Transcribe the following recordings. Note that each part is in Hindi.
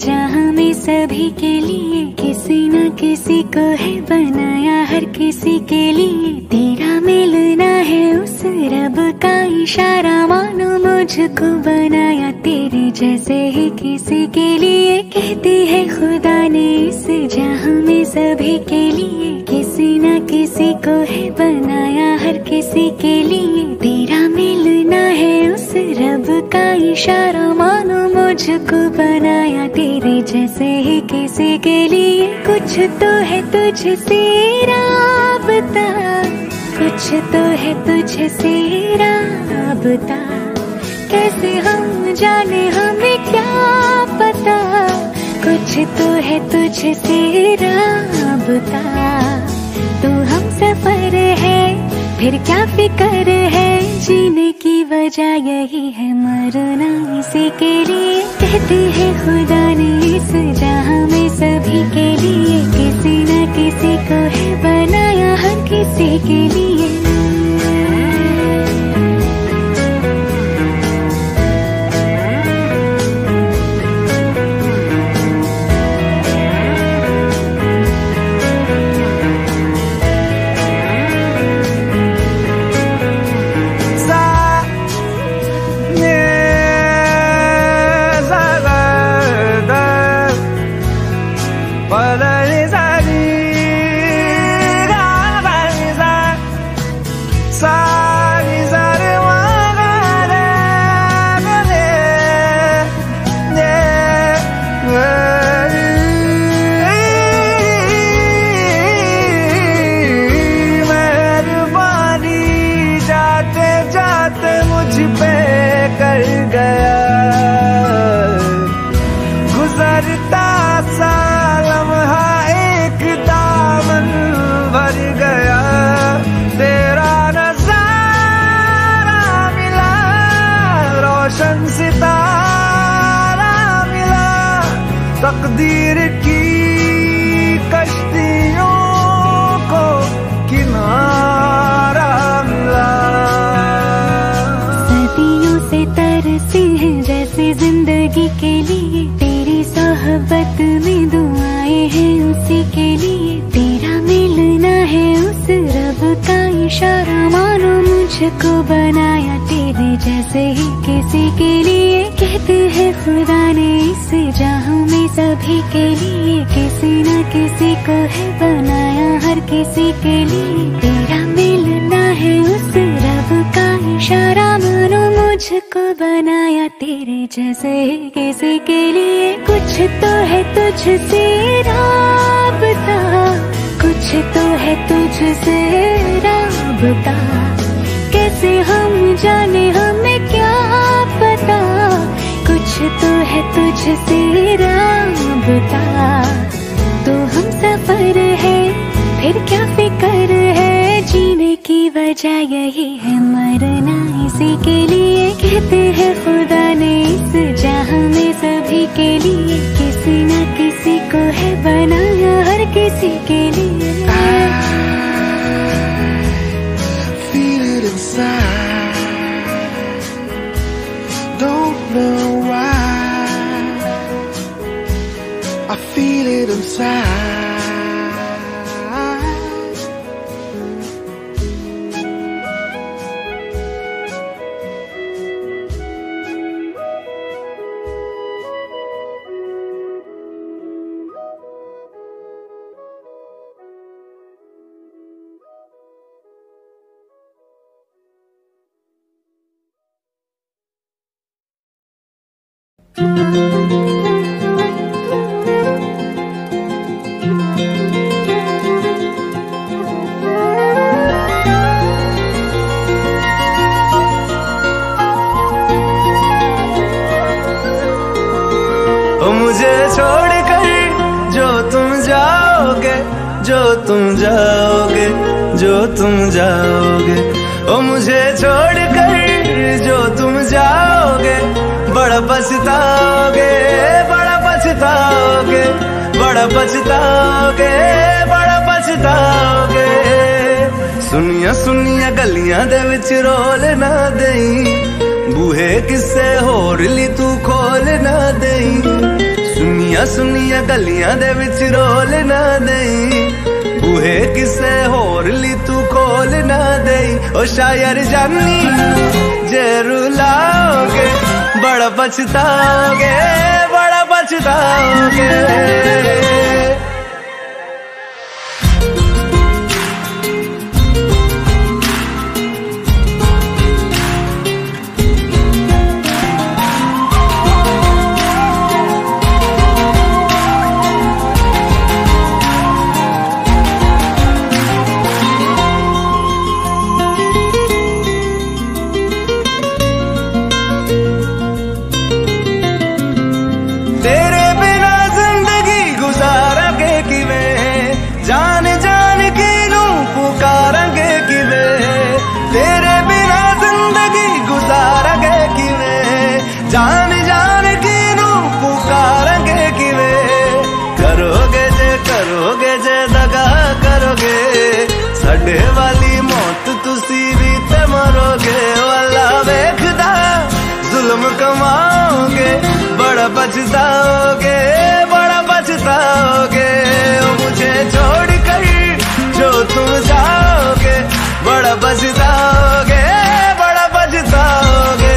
जहां में सभी के लिए किसी न किसी को है बनाया, हर किसी के लिए तेरा मिलना है उस रब का इशारा। मानो मुझको बनाया तेरे जैसे ही किसी के लिए, कहती है खुदा ने इस जहां में सभी के लिए किसी न किसी को है बनाया, हर किसी के लिए तेरा मिलना है उस रब का इशारा। मानो मुझको बनाया तेरे जैसे ही किसी के लिए, कुछ तो है तुझसे राबता, कुछ तो है तुझसे राबता। कैसे हम जाने हमें क्या पता, कुछ तो है तुझसे राबता। तू हम सफर है फिर क्या फिक्र है, जीने की वजह यही है मरना इसी के लिए। कहती है खुदा ने इस जहां में सभी के लिए किसी न किसी को है बनाया, हर किसी के लिए। तकदीर की कश्तियों को किनारा मिला। सदियों से तरसी है जैसे जिंदगी के लिए, तेरी सोहबत में दुआएं हैं उसी के लिए। तेरा मिलना है उस रब का इशारा, मानो मुझको बनाया तेरे जैसे ही किसी के लिए। कहते हैं खुदा ने इस जहां में सभी के लिए किसी न किसी को है बनाया, हर किसी के लिए तेरा मिलना है उस रब का इशारा। मानो मुझको बनाया तेरे जैसे ही किसी के लिए, कुछ तो है तुझसे राबता, कुछ तो है तुझसे राबता। कैसे हम जाने हमें क्या पता, कुछ तो है तुझसे राबता। तो हम सफर है फिर क्या फिक्र है, जीने की वजह यही है मरना इसी के लिए। कहते हैं खुदा ने इस जहां में सभी के लिए किसी न किसी को है बनाया, हर किसी के लिए। Don't know why I feel it inside. मुझे छोड़कर जो तुम जाओगे, जो तुम जाओगे, जो तुम जाओगे। ओ मुझे छोड़कर जो तुम जाओगे, बड़ा पछताओगे, बड़ा पछताओगे, बड़ा पछताओगे, बड़ा पछताओगे। सुनिया सुनिया गलियां दे विच रोल ना देई, बूहे किसे होर ली तू खोल ना देई। सुनिया सुनिया गलियां दे विच रोल ना देई, बूहे किसे होर ली तू खोल ना देई। ओ शायर जानी जे रुलाओगे बड़ा पछताओगे, बड़ा पछताओगे। जान जान के नू पुकारेंगे किवें, तेरे बिना जिंदगी गुजारेंगे किवें। जान जान के नू पुकारेंगे किवें। करोगे जे दगा करोगे, साडे वाली मौत तुसी भी ते मरोगे। वाला वेखदा जुल्म कमाओगे, बड़ा पछताओगे, बड़ा पछताओगे। मुझे छोड़ कर जो तुम जाओगे, बड़ा पछताओगे, बड़ा पछताओगे।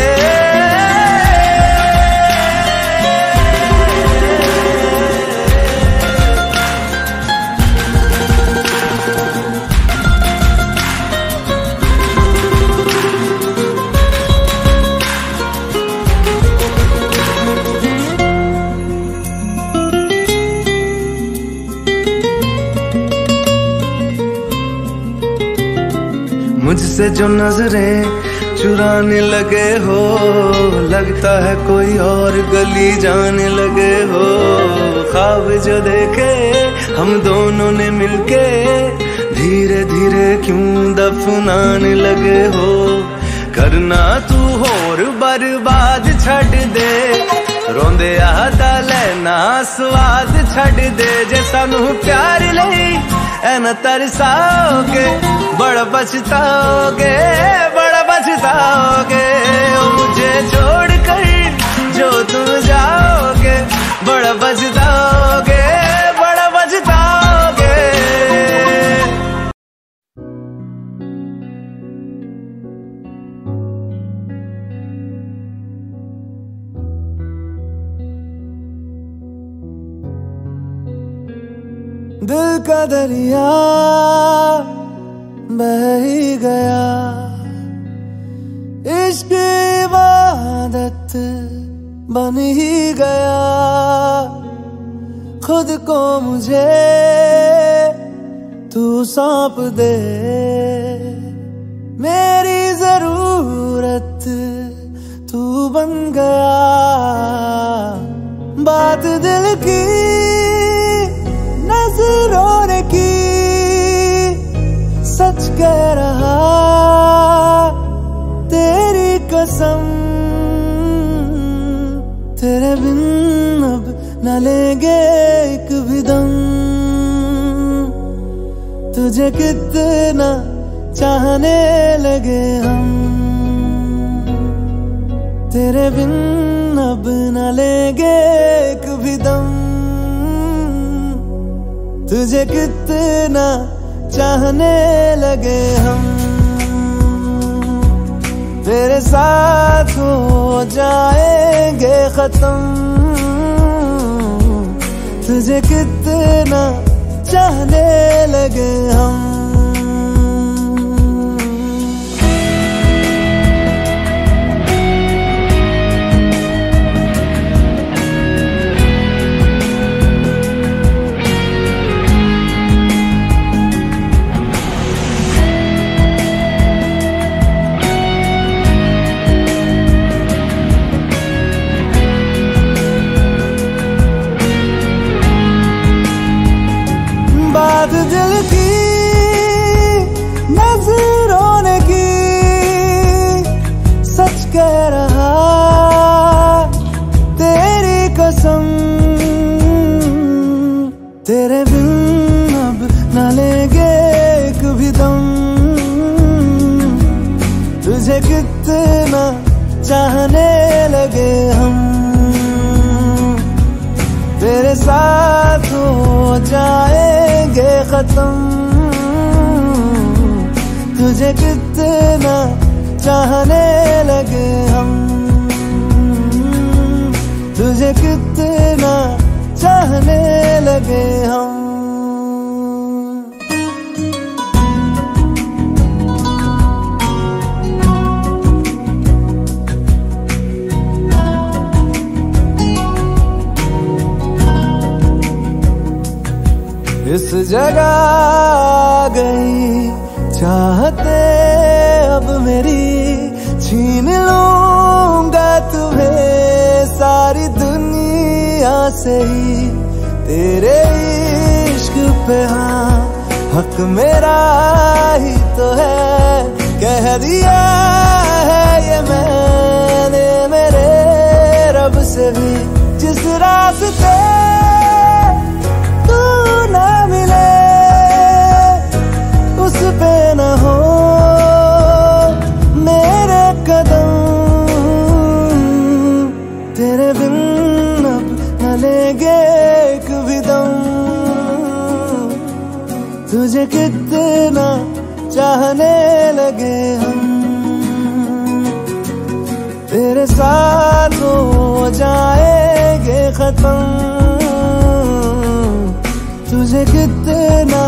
मुझसे जो नजरें चुराने लगे हो, लगता है कोई और गली जाने लगे हो। ख्वाब जो देखे हम दोनों ने मिलके, धीरे धीरे क्यों दफनाने लगे हो। करना तू होर बर्बाद छड़ दे, रोंदे आता लेना स्वाद छड़ दे। जे सानू प्यार लई ऐना तरसाओगे, बड़ा पछताओगे, बड़ा पछताओगे। मुझे छोड़ कर जो तुम जाओगे, बड़ा पछताओगे, बड़ा पछताओगे। दिल का दरिया बह ही गया, इश्क इबादत बन ही गया। खुद को मुझे तू सौंप दे, मेरी जरूरत तू बन गया। बात दिल की नजरों ने की, सच कह रहा तेरी कसम। तेरे बिन अब न लेंगे एक भी दम, तुझे कितना चाहने लगे हम। तेरे बिन अब न लेंगे एक भी दम, तुझे कितना चाहने लगे हम। तेरे साथ हो जाएंगे खत्म, तुझे कितना चाहने लगे हम। बात दिल की नजरों ने की, सच कह रहा तेरी कसम। तेरे बिन अब न लेंगे एक भी दम, तुझे कितना चाहने लगे हम। तेरे साथ हो जाएंगे खत्म। तुझे कितना चाहने लगे हम, तुझे कितना चाहने लगे हम। इस जगह आ गई चाहते अब मेरी, छीन लूंगा तुम्हें सारी दुनिया से ही। तेरे इश्क पे हाँ हक मेरा ही तो है, कह दिया है ये मैंने मेरे रब से भी। जिस रास्ते तू ना मिले उस पे न हो मेरे कदम, तेरे बिन अब न लेंगे एक भी दम। तुझे कितना चाहने लगे हम, तेरे साथ हो जाएंगे खत्म। तुझे कितना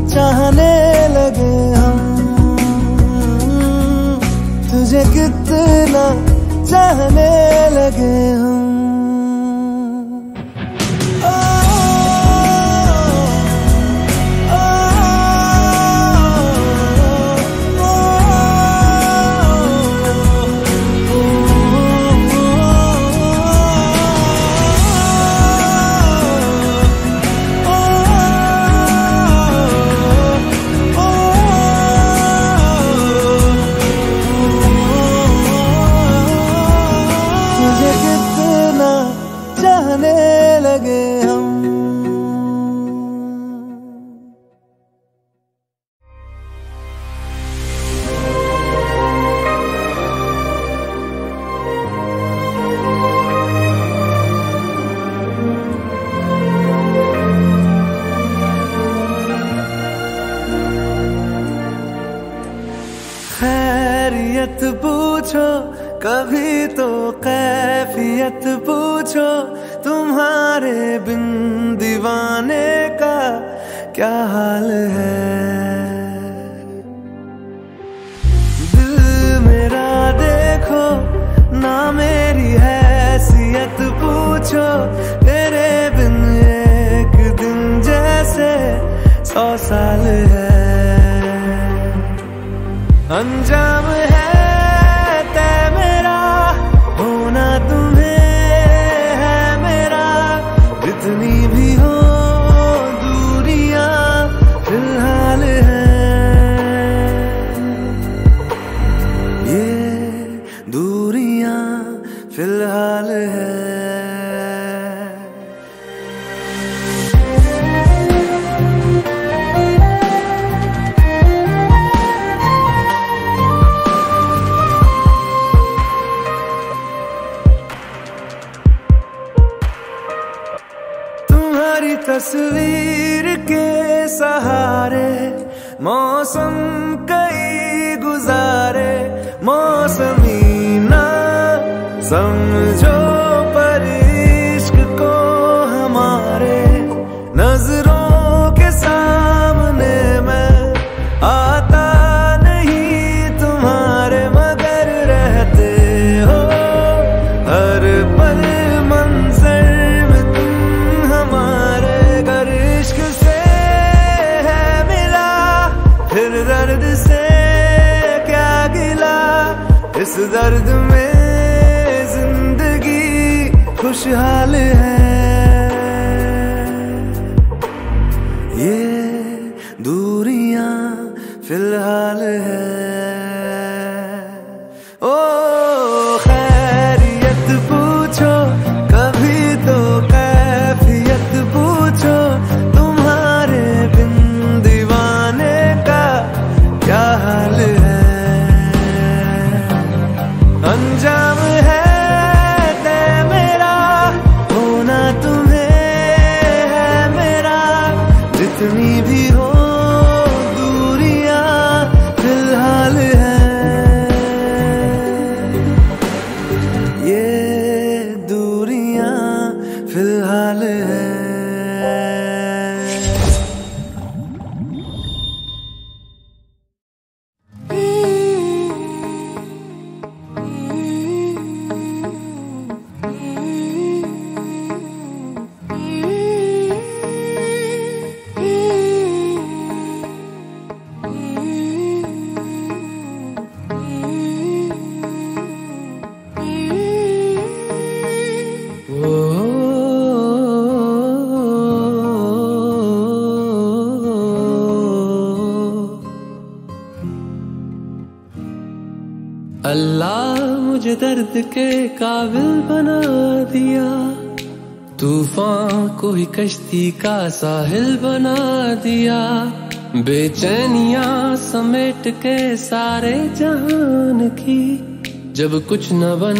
चाहने लगे हम, तुझे कितना चाहने लगे हम। खैरियत पूछो कभी तो कैफियत पूछो, तुम्हारे बिन दीवाने का क्या हाल है। दिल मेरा देखो ना मेरी हैसियत पूछो, तेरे बिन एक दिन जैसे 100 साल है। अंजाम है तय मेरा होना तुम्हें है मेरा, जितनी भी हो दूरियां फिलहाल है। ये दूरियां फिलहाल है। तस्वीर के सहारे मौसम कई गुजारे, मौसमी ना समझो पर इश्क को हमारे। नजरों के सामने मैं आता नहीं तुम्हारे, मगर रहते हो हर पल मंजर में तुम हमारे। इश्क से है मिला फिर दर्द से क्या गिला, इस दर्द में जिंदगी खुशहाल है। ये दूरियां फिलहाल है। ओ खैरियत पूछो कभी तो कैफियत पूछो, तुम्हारे बिन दीवाने का क्या हाल है। अंजाम है तय मेरा होना तुम्हें अल्लाह मुझे दर्द के काबिल बना दिया, तूफान को ही कश्ती का साहिल बना दिया। बेचैनियां समेट के सारे जहान की, जब कुछ न बन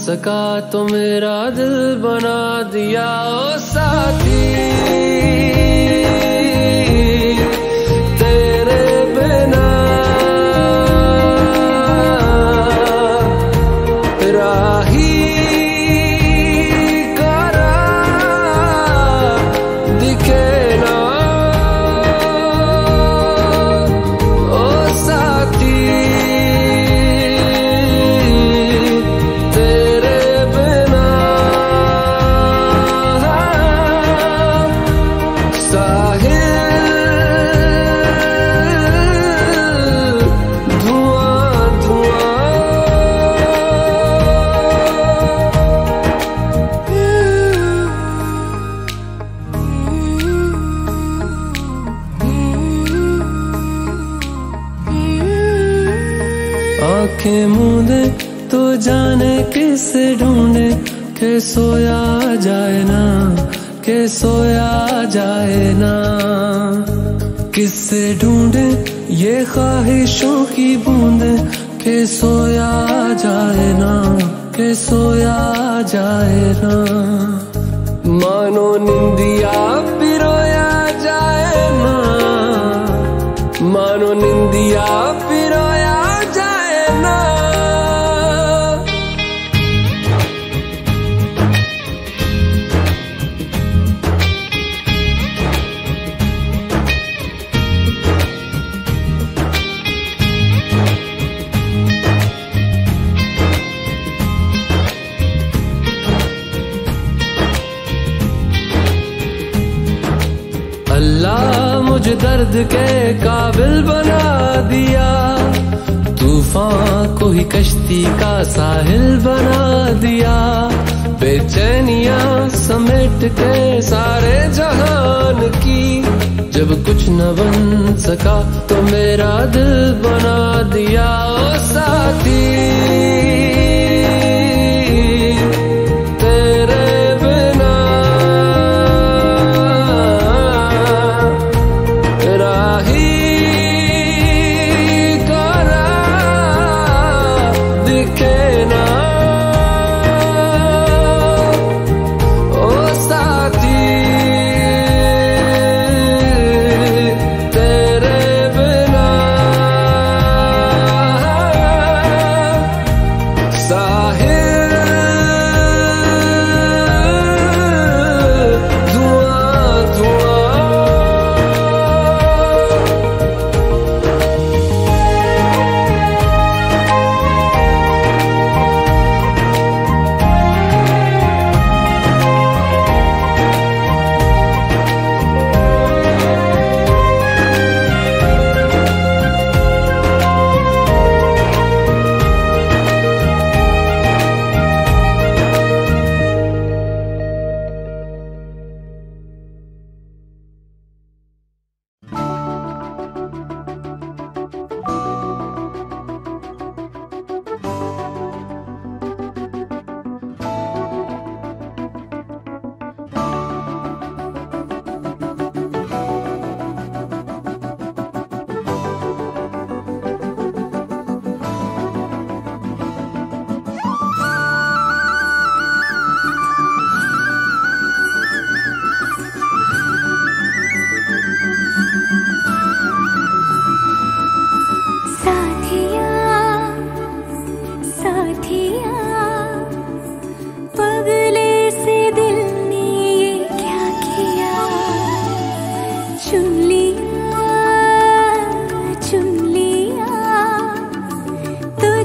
सका तो मेरा दिल बना दिया। ओ साथी तेरे बिना राही करा दिखे ना। ओ साथी तेरे बिना साहिल धुआं धुआं। आंखें मूंदे तो जाने किसे ढूंढे, के सोया जाए ना, के सोया जाए ना। किससे ढूंढे ये ख्वाहिशों की बूंदे, के सोया जाए ना, के सोया जाए ना। मानो निंदिया पिरोया जाए ना, मानो निंदिया पिरोया जाए ना। अल्लाह मुझे दर्द के काबिल बना दिया, तूफान को ही कश्ती का साहिल बना दिया। बेचैनियां समेट के सारे जहान की, जब कुछ न बन सका तो मेरा दिल बना दिया। ओ साथी तेरे बिना राही करा दिखे ना। ओ साथी तेरे बिना साहिल धुआं धुआं।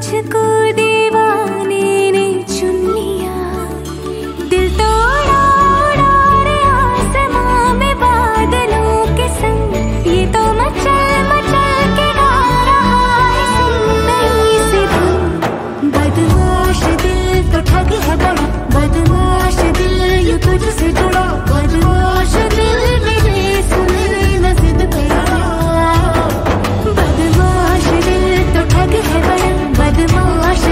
मुझको दीवाने ने चुन लिया, दिल तोड़ा उड़ा रे आसमां में बादलों के संग। ये तो मचल मचल के गा रहा है सुंदरी सी धुन। बदमाश दिल तो ठग है बड़ा, बदमाश दिल ये तुझसे जुड़ा, बदमाश दिल मेरे सुने न जिद करा। बदमाश दिल तो ठग है बड़ा, बदमाश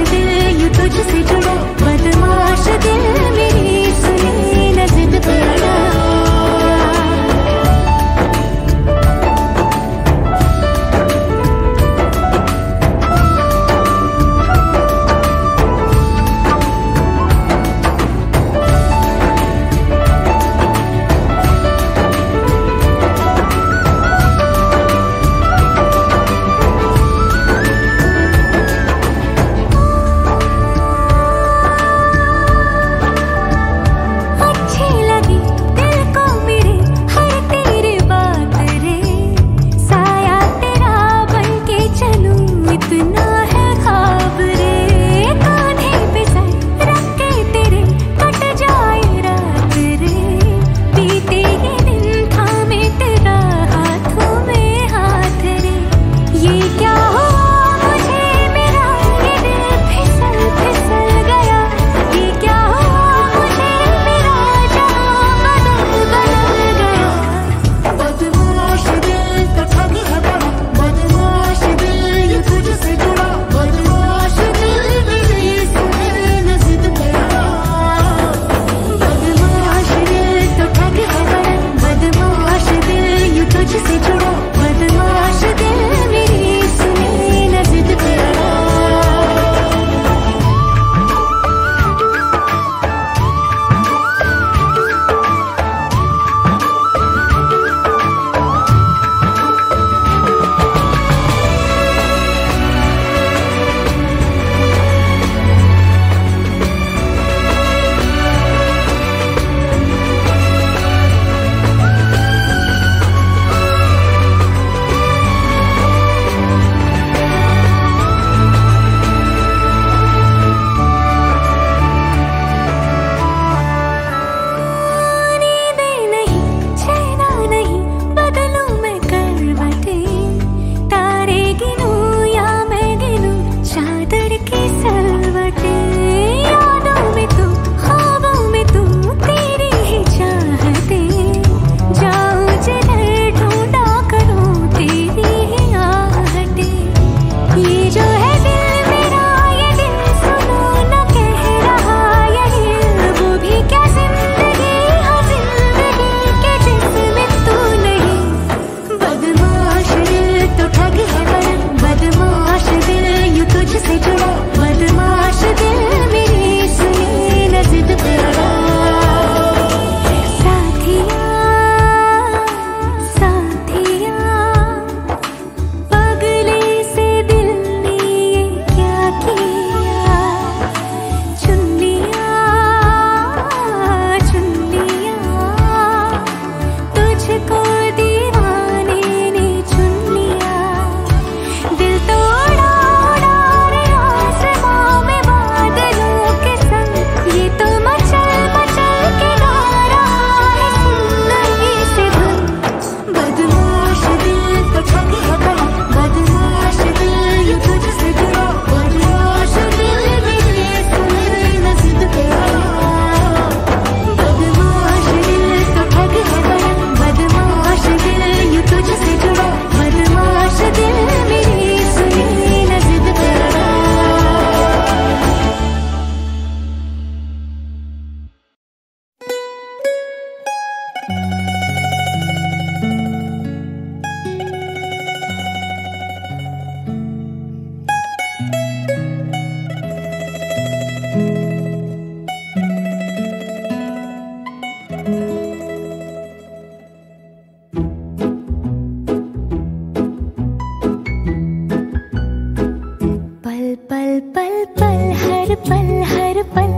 पल पल पल हर पल हर पल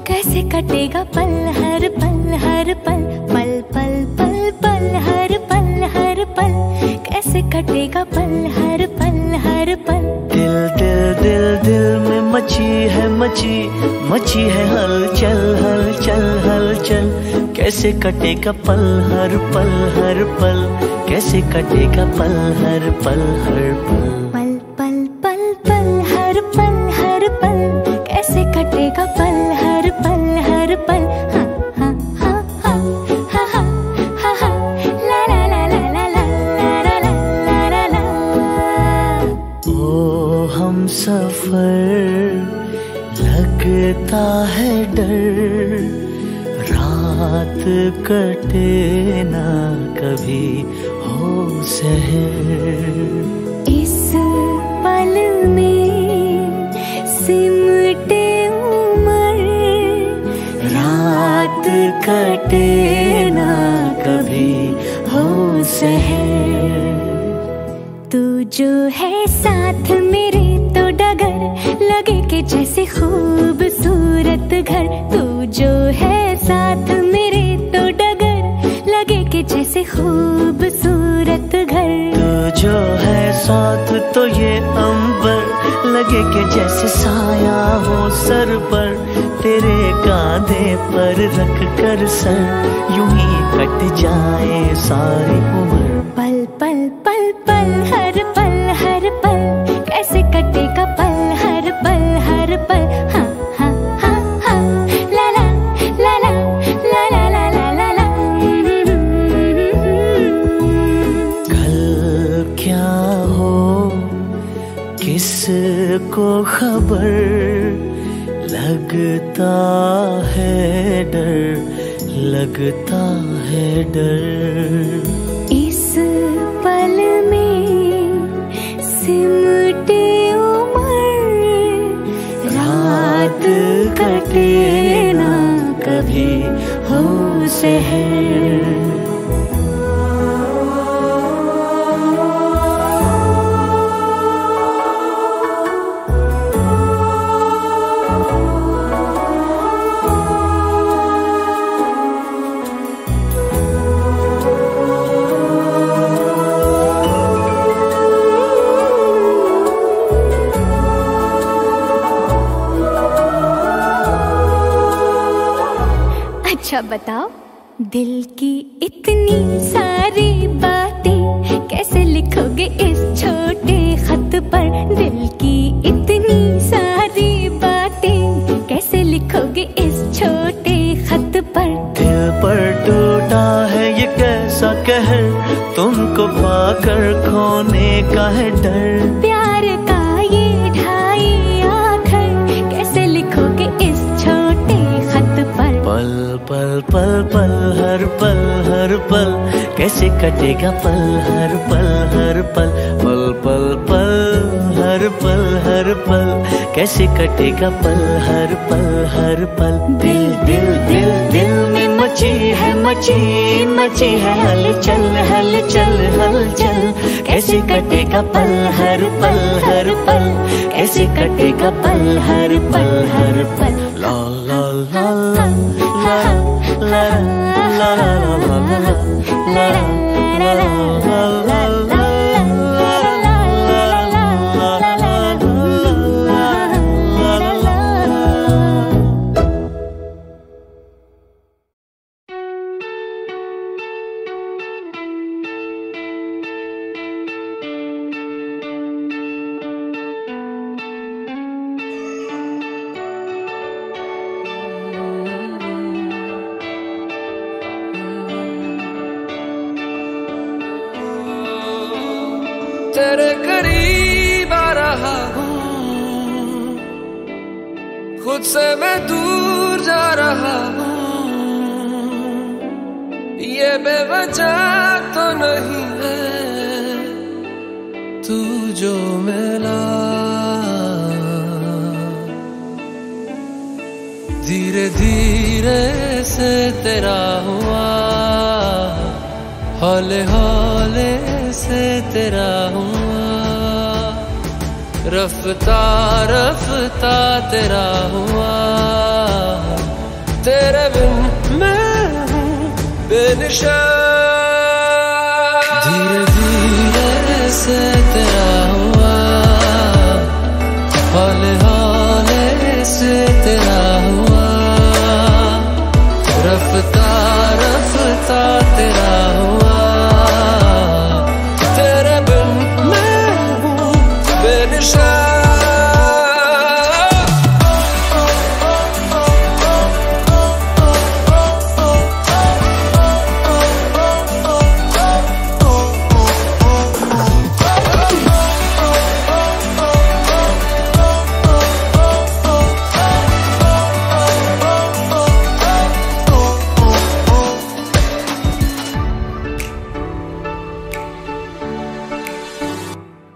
कैसे कटेगा पल हर पल हर पल पल पल पल पल हर पल हर पल कैसे कटेगा पल हर पल हर पल। दिल दिल दिल दिल में मची है हलचल हलचल हलचल कैसे कटेगा पल हर पल हर पल कैसे कटेगा पल हर पल हर पल। पल पल पल पल हर पल हर पल कैसे कटेगा पल हर पल हर पल। हाँ हाँ हाँ हाँ हाँ हाँ हाँ ला ला ला ला ला ला ला ला ला ला। ओ हम सफर लगता है डर रात कटे ना कभी हो सहर। इस पल में सिमटे उम्र रात कटे ना कभी हो सहर। तू जो है साथ मेरे तो डगर लगे कि जैसे खूबसूरत घर। तू जो है साथ मेरे तो डगर लगे कि जैसे खूबसूरत घर। तू जो है साथ तो ये अंबर लगे कि जैसे साया हो सर पर। तेरे कांधे पर रख कर सर यूं ही कट जाए सारी उम्र। पल पल पल पल हर पल कैसे कटेगा पल हर पल हर पल। हाँ हाँ हाँ हाँ ला ला ला ला ला ला ला ला ला ला। कल क्या हो किसको खबर लगता है डर। इस पल में सिमटे उम्र रात कटे ना कभी हो सहर। अच्छा बताओ दिल की इतनी सारी बातें कैसे लिखोगे इस छोटे खत पर। दिल की इतनी सारी बातें कैसे लिखोगे इस छोटे खत पर। दिल पर टूटा है ये कैसा कहर तुमको पाकर खोने का है डर। प्यार का ये ढाई आखर कैसे लिखोगे इस छोटे खत पर। पल पल पल हर पल कैसे कटेगा पल हर पल पल पल पल हर पल कैसे कटेगा पल हर पल। दिल दिल दिल दिल में मची है हलचल हलचल हलचल कैसे कटेगा पल हर पल कैसे कटेगा पल हर पल। ला ला ला ला ला ला ला ला ला। तेरे करीब आ रहा हूँ खुद से मैं दूर जा रहा हूँ। ये बेवजह तो नहीं है तू जो मिला। धीरे धीरे से तेरा हुआ हौले हौले से तेरा हुआ। रफ्ता रफ्ता तेरा हुआ, तेरे बिन मैं हूँ बेनिशा। धीरे धीरे से तेरा हुआ, हौले हौले से तेरा हुआ, रफ्ता रफ्ता तेरा हुआ, तेरे बिन मैं हूँ बेनिशा।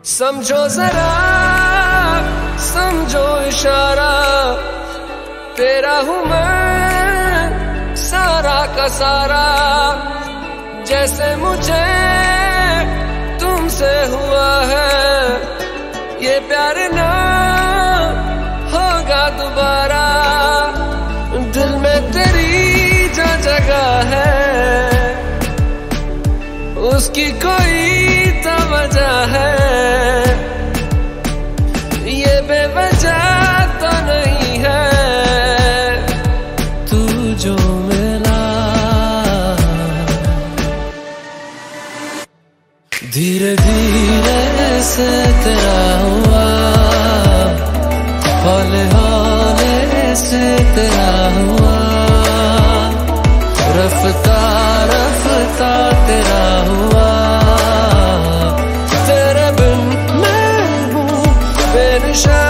समझो जरा समझो इशारा, तेरा हूँ मैं सारा का सारा। जैसे मुझे तुमसे हुआ है, ये प्यार ना होगा दोबारा। दिल में तेरी जो जगह है, उसकी कोई तो वजह है। ये बेवजह तो नहीं है, तू जो मिला। धीरे धीरे से तेरा हुआ, हौले हौले से तेरा हुआ, रफ्ता रफ्ता तेरा हुआ, तेरे बिन मैं हूँ बेनिशा।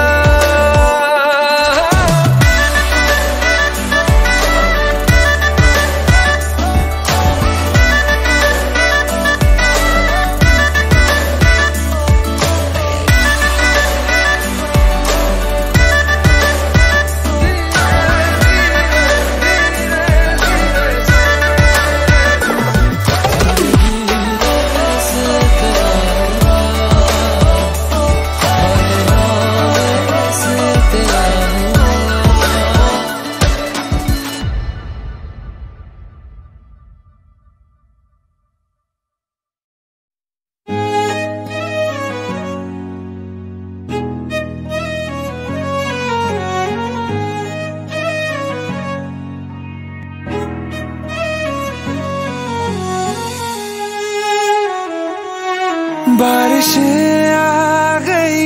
बारिशें आ गई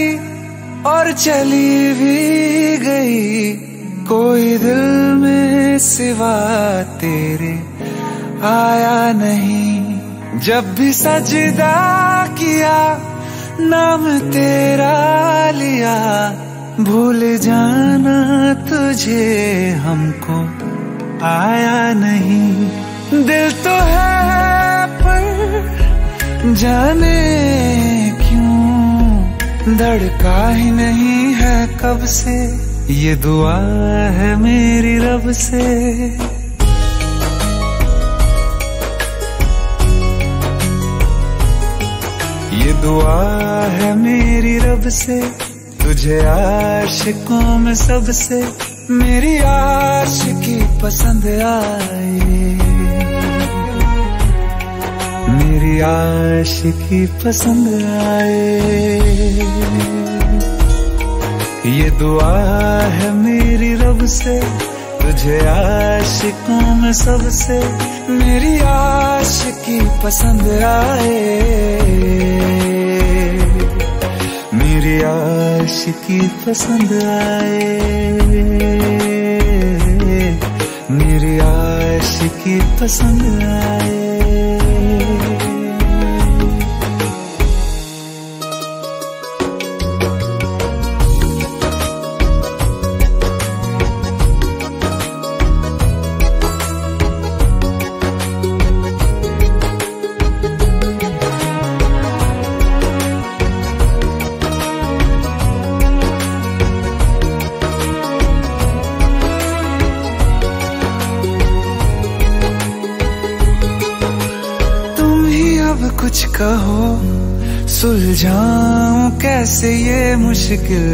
और चली भी गई, कोई दिल में सिवा तेरे आया नहीं। जब भी सजदा किया नाम तेरा लिया, भूल जाना तुझे हमको आया नहीं। दिल तो है पर जाने क्यों धड़का ही नहीं है कब से। ये दुआ है मेरी रब से, ये दुआ है मेरी रब से। तुझे आशिकों में सबसे मेरी आशिकी पसंद आए, मेरी आशिकी पसंद आए। ये दुआ है मेरी रब से, तुझे आशिकों में सबसे मेरी आशिकी पसंद आए, मेरी आशिकी पसंद आए, मेरी आशिकी पसंद आए। कुछ कहो सुलझाऊं कैसे ये मुश्किल,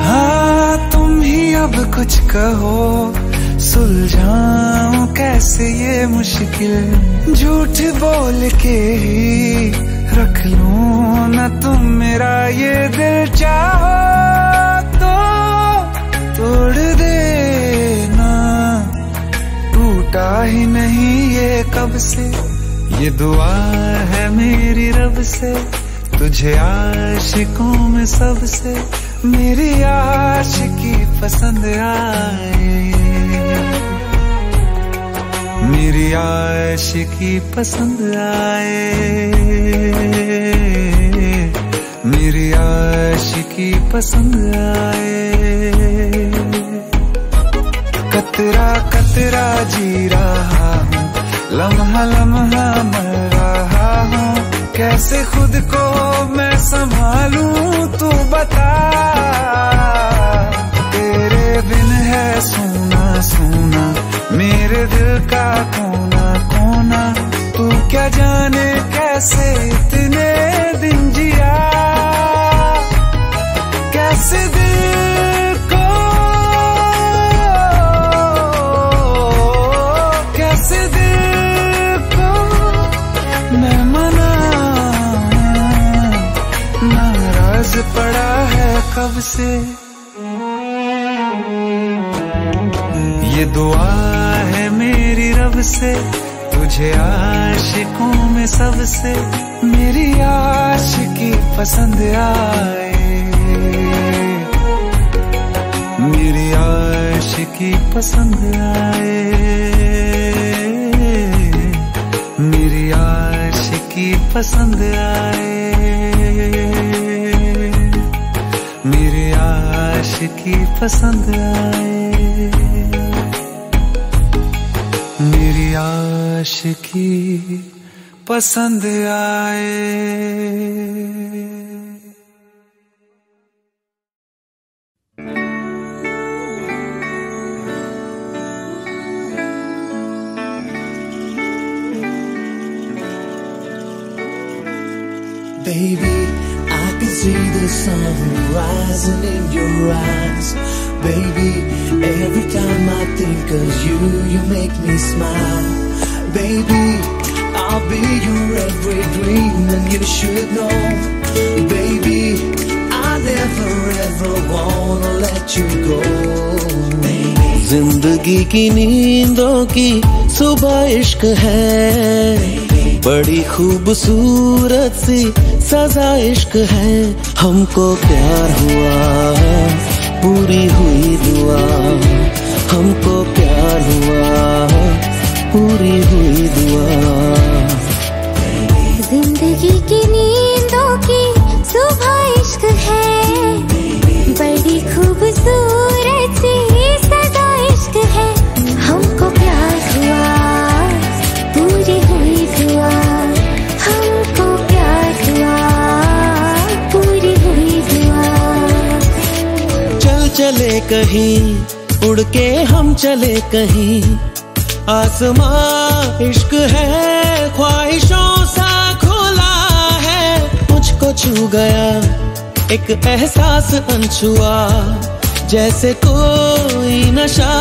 हाँ तुम ही अब कुछ कहो, सुलझाऊं कैसे ये मुश्किल। झूठ बोल के ही रख लूं ना तुम मेरा ये दिल, चाहो तो तोड़ देना, टूटा ही नहीं ये कब से। ये दुआ है मेरी रब से, तुझे आशिकों में सबसे मेरी आशिकी पसंद आए, मेरी आशिकी पसंद आए, मेरी आशिकी पसंद आए। कतरा कतरा जी रहा हूँ, लम्हा लम्हा मर रहा हूँ, कैसे खुद को मैं संभालूं तू बता। तेरे बिन है सोना सोना मेरे दिल का कोना कोना, तू क्या जाने कैसे इतने दिन जिया, कैसे दिल को, कैसे दिल को मैं मनाऊं, नाराज पड़ा है कब से। ये दुआ है मेरी रब से, तुझे आशिकों में सबसे मेरी आशिकी पसंद आए, मेरी आशिकी पसंद आए, मेरी आशिकी पसंद आए, मेरी आशिकी पसंद आए, मेरी आशिकी पसंद आए। Baby, I can see the sun rising in your eyes. Baby, every time I think of you, you make me smile. Baby, I'll be your every dream and you should know. Baby, I never ever wanna let you go. Baby, जिंदगी की नींदों की सुबह इश्क है, बड़ी खूबसूरत सी सजा इश्क है। हमको प्यार हुआ, पूरी हुई दुआ, हमको प्यार हुआ, पूरी हुई दुआ। जिंदगी की नींदों की सुबह इश्क है, बड़ी खूबसूरत सी सजा इश्क है। हमको प्यार हुआ, पूरी हुई दुआ, हमको प्यार हुआ, पूरी हुई दुआ। चल चले कहीं, उड़ के हम चले कहीं, आसमां इश्क है, ख्वाहिशों सा खुला है। मुझको छू गया एक एहसास अनछुआ, जैसे कोई नशा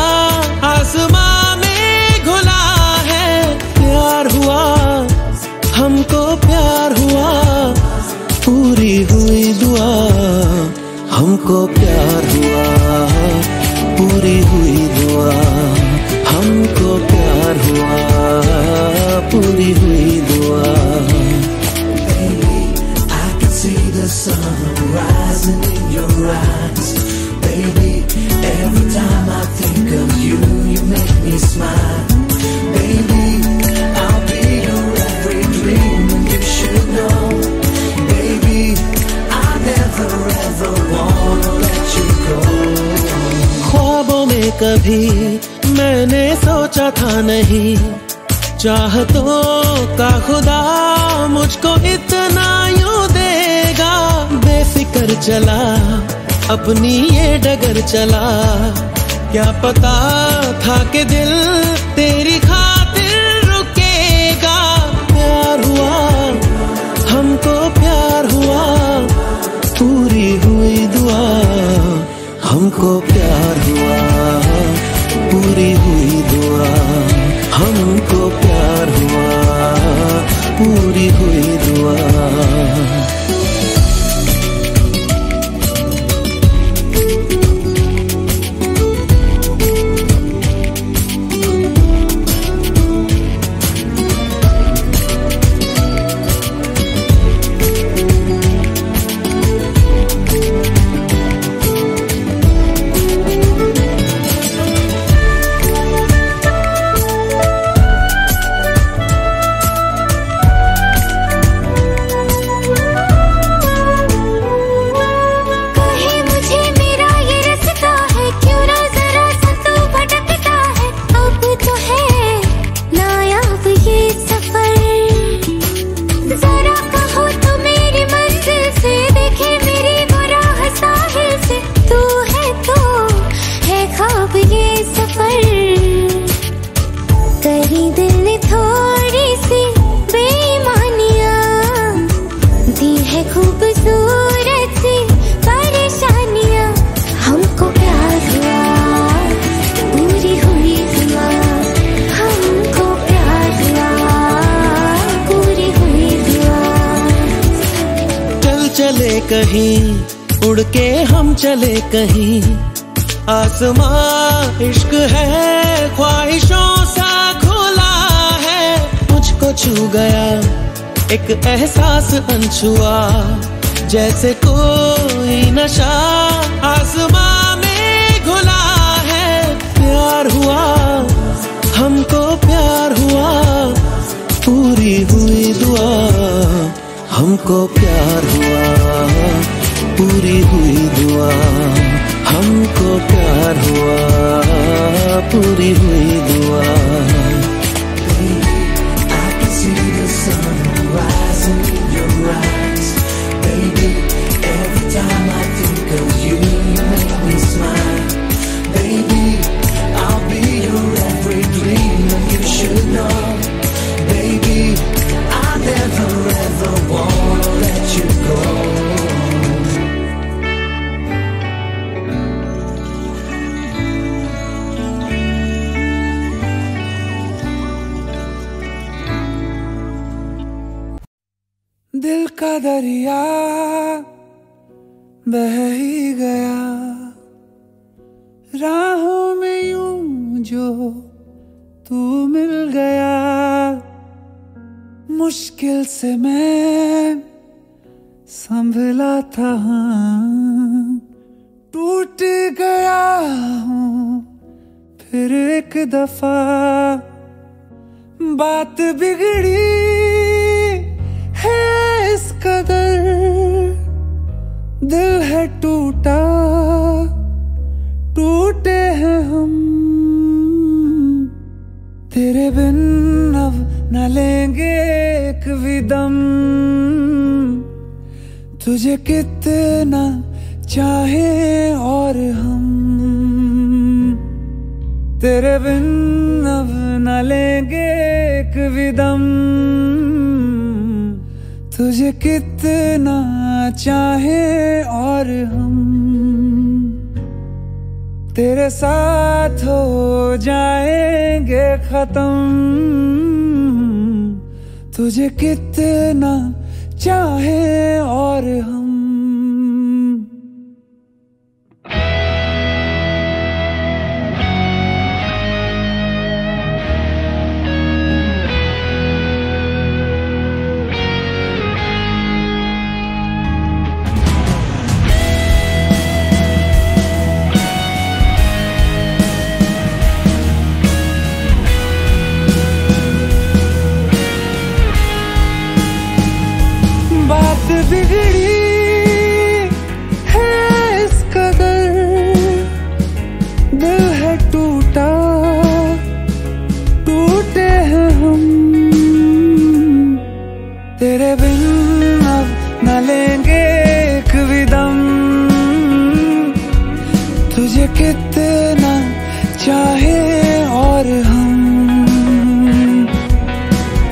आसमां में घुला है। प्यार हुआ, हमको प्यार हुआ, पूरी हुई दुआ। हमको प्यार हुआ, पूरी हुई दुआ। हमको प्यार हुआ, पूरी हुई दुआ। baby, I can see the sun rising in your eyes. Baby, every time I think of you, you make me smile. Baby, I'll be your every dream and you should know. Baby, I never ever wanna let you go. ख्वाबों में कभी मैंने सोचा था नहीं, चाहतों का खुदा मुझको इतना यूं देगा। बेफिक्र चला, अपनी ये डगर चला, क्या पता था कि दिल तेरी खातिर खूबसूरत सी परेशानियां, हमको प्यार हुआ, पूरी हुई दुआ, हमको प्यार हुआ, पूरी हुई दुआ। चल चले कहीं, उड़ के हम चले कहीं, आसमां इश्क है, ख्वाहिशों सा खुला है। मुझको छू गया एक एहसास अनछुआ, जैसे कोई नशा आसमां में घुला है। प्यार हुआ, हमको प्यार हुआ, पूरी हुई दुआ, हमको प्यार हुआ, पूरी हुई दुआ, हमको प्यार हुआ, पूरी हुई दुआ। I can see the sun rising in your eyes, baby. Every time I think of you, you make me smile, baby. I'll be your every dream, and you should know, baby. I never ever wanna let you go. दिल का दरिया बह ही गया, राहों में यूं जो तू मिल गया। मुश्किल से मैं संभला था, टूट गया हूँ फिर एक दफा। बात बिगड़ी है इस कदर, दिल है टूटा, टूटे हैं हम। तेरे बिन अब न लेंगे एक भी दम, तुझे कितना चाहे और हम। तेरे बिन अब न लेंगे एक भी दम, तुझे कितना चाहे और हम। तेरे साथ हो जाएंगे खत्म, तुझे कितना चाहे और हम। बिगड़ी है इस कदर, दिल है टूटा, टूटे हैं हम। तेरे बिन अब न लेंगे एक भी दम, तुझे कितना चाहे और हम।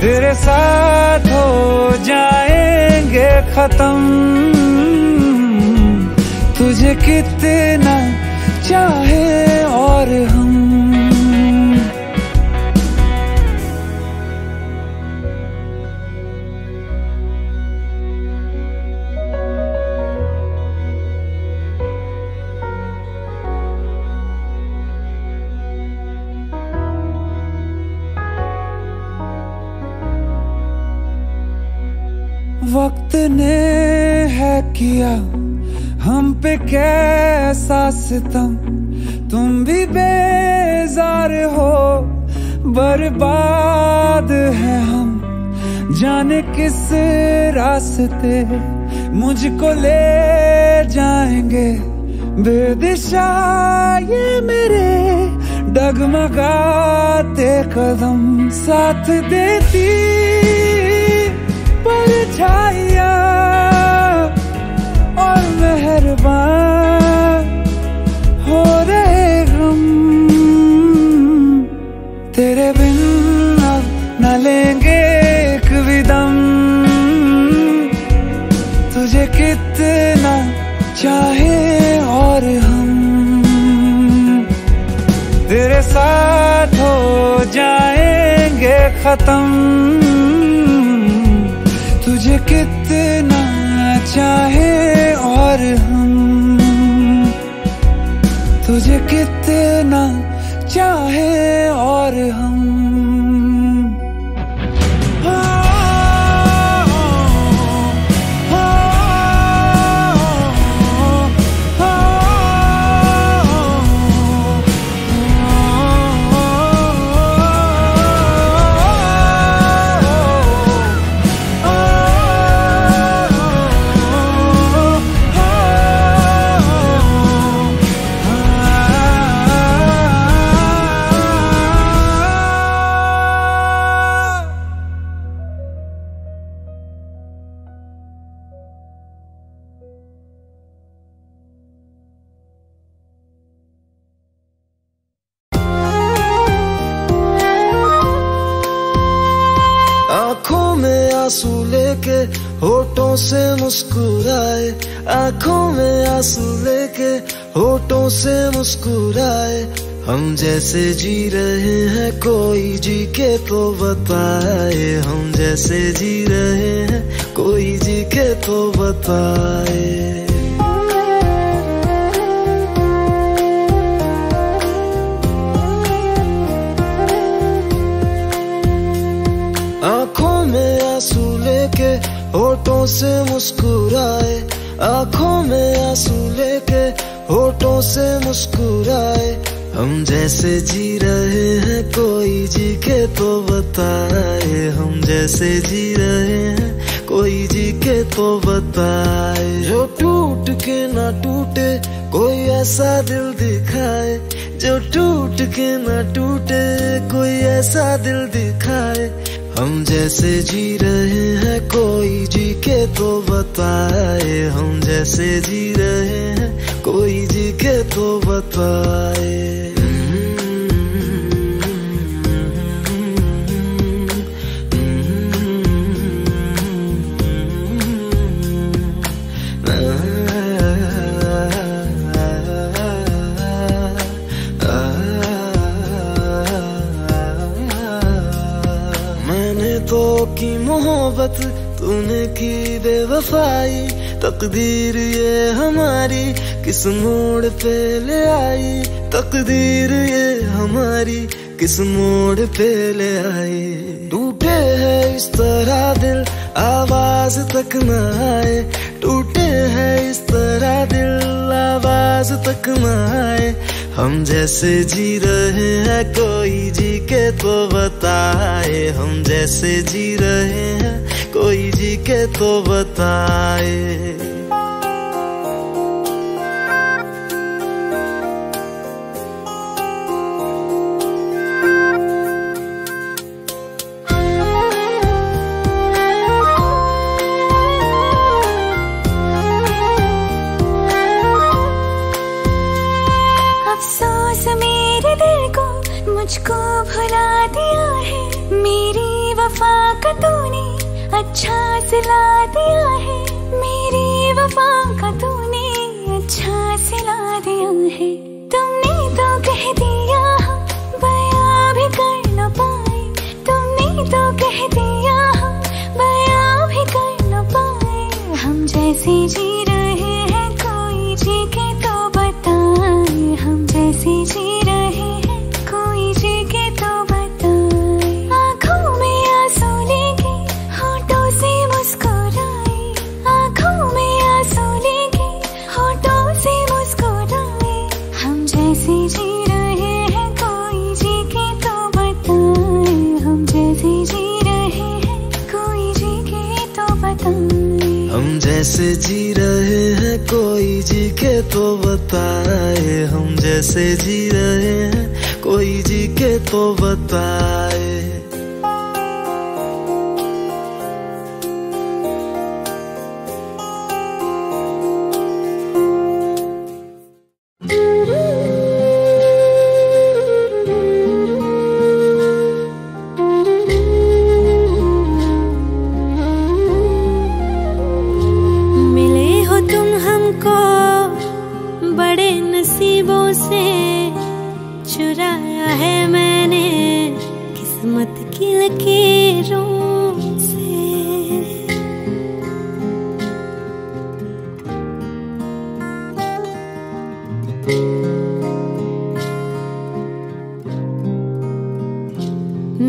तेरे साथ हो जाएंगे खत्म, तुझे कितना चाहे और हम। वक्त ने है किया हम पे कैसा सितम, तुम भी बेजार हो, बर्बाद है हम। जाने किस रास्ते मुझको ले जाएंगे, बेदिशा ये मेरे डगमगाते कदम। साथ देती परछाइयां और मेहरबान हो रहे हम। तेरे बिन अब न लेंगे एक भी दम, तुझे तुझे कितना चाहे और हम तेरे साथ हो जाएंगे खत्म। तुझे कितना चाहे और हम तुझे कितना चाहे और हम। आँखों में आंसू लेके होठों से मुस्कुराए, आँखों में आंसू लेके होठों से मुस्कुराए। हम जैसे जी रहे हैं कोई जी के तो बताए, हम जैसे जी रहे हैं कोई जी के तो बताए। आँखों में आंसू लेके होठों से मुस्कुराए, आँखों में आंसू लेके होठों से मुस्कुराए। हम जैसे जी रहे हैं कोई जी के तो बताए, हम जैसे जी रहे हैं कोई जी के तो बताए। जो टूट के ना टूटे कोई ऐसा दिल दिखाए, जो टूट के ना टूटे कोई ऐसा दिल दिखाए। हम जैसे जी रहे हैं कोई जी के तो बताए, हम जैसे जी रहे हैं कोई जी के तो बताए। तो की मोहब्बत तूने की बेवफाई, तकदीर ये हमारी किस मोड़ पे ले आई, तकदीर ये हमारी किस मोड़ पे ले आई। टूटे है इस तरह दिल आवाज तक न आए, टूटे है इस तरह दिल आवाज तक न आए। हम जैसे जी रहे हैं कोई जी के तो बताए, हम जैसे जी रहे हैं कोई जी के तो बताए। अफसोस मेरे दिल को मुझको भुला दिया है, मेरी वफा का तूने अच्छा सिला दिया है, मेरी वफा का तूने अच्छा सिला दिया है। तुमने तो कह दिया बयां भी कर न पाए, तुमने तो कह दिया बयां भी कर न पाए। हम जैसे जी रहे हैं कोई जी के तो बताए, हम जैसे जी रहे हैं कोई जी के तो बताए। आँखों में आंसू लेके होठों से मुस्कुराए, आँखों में आंसू लेके होठों से मुस्कुराए। हम जैसे जी रहे हैं कोई जी के तो बताए, हम जैसे जी रहे हैं कोई जी के तो बताए। हम जैसे जी रहे हैं कोई जी के तो बताए, हम जैसे जी रहे हैं कोई जी के तो बताए। मिले लकीरों से।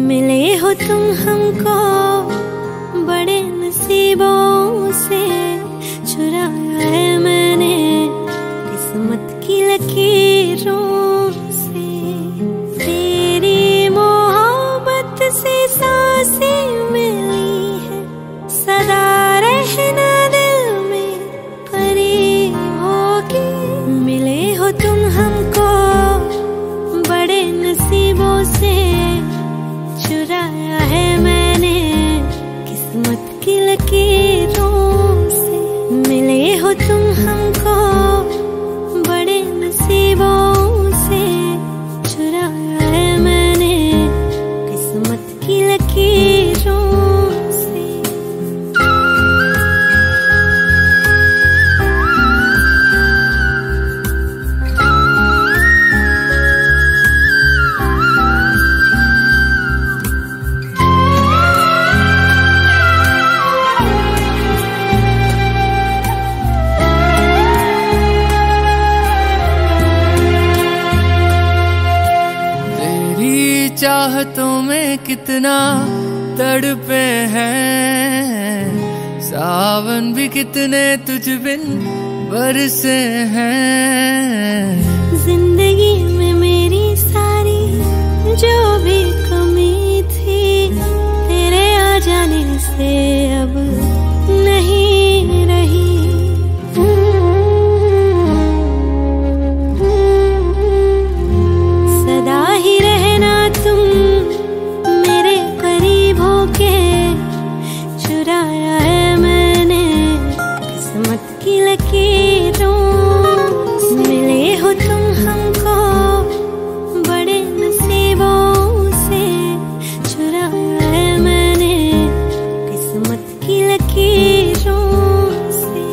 मिले हो तुम हमको बड़े नसीबों से, चुराया है मैंने किस्मत की लकीरों से। तेरी मोहब्बत से सांसें मिली है, सदा रहना दिल में परी होगी। मिले हो तुम हमको बड़े नसीबों से, चुराया है मैंने किस्मत की लकीरों से। मिले हो तुम हमको बड़े नसीबों से, चुराया है मैंने किस्मत की लकीरों से। चाहतों में कितना तड़पे हैं, सावन भी कितने तुझ बिन बरसे हैं। जिंदगी में मेरी सारी जो भी कमी थी, तेरे आ जाने से अब नहीं रही। सदा ही रहना तुम मेरे करीब होके, चुराया है मैंने किस्मत की लकीरों। मिले हो तुम हमको बड़े नसीबों से, चुराया है मैंने किस्मत की लकीरों से।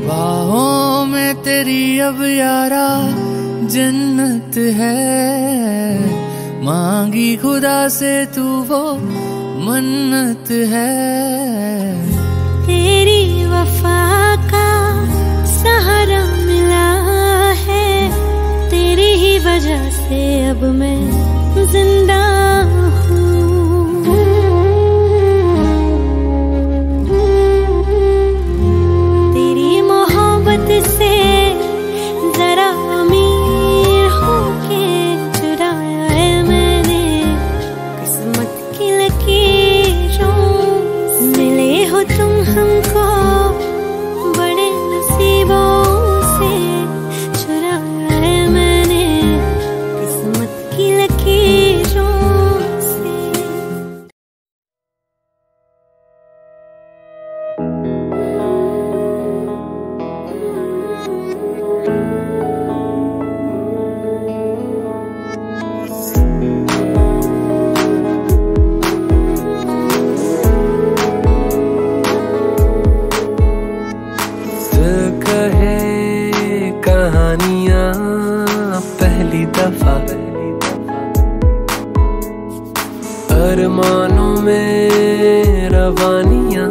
बाहों में तेरी अब यारा जन्नत है, मांगी खुदा से तू वो मन्नत है। तेरी वफा का सहारा मिला है, तेरी ही वजह से अब मैं जिंदा हूँ। तेरी मोहब्बत से जरा अमीर होके, चुराया है मैंने किस्मत की लकीरों। मिले हो तुम हमको बड़े नसीबों से, चुराया है मैंने किस्मत की लकीरों से। दिल कहे कहानियां पहली दफा, अरमानों में रवानियां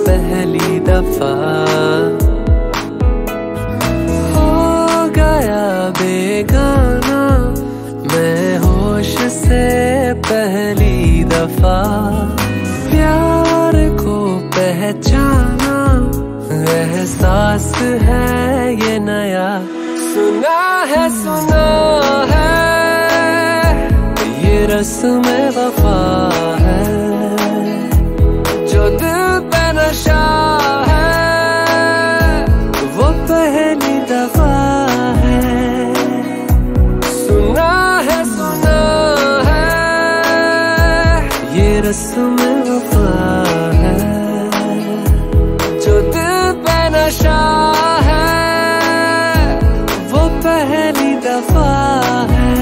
पहली दफा। हो गया बेगाना मैं होश से पहली दफा, प्यार को पहचाना एहसास है ये नया। सुना है ये रस्म वफा है, जो दिल पे नशा है वो पहली दफा है। सुना है ये रस्म वफा है, जो दिल पे नशा है वो पहली दफा है।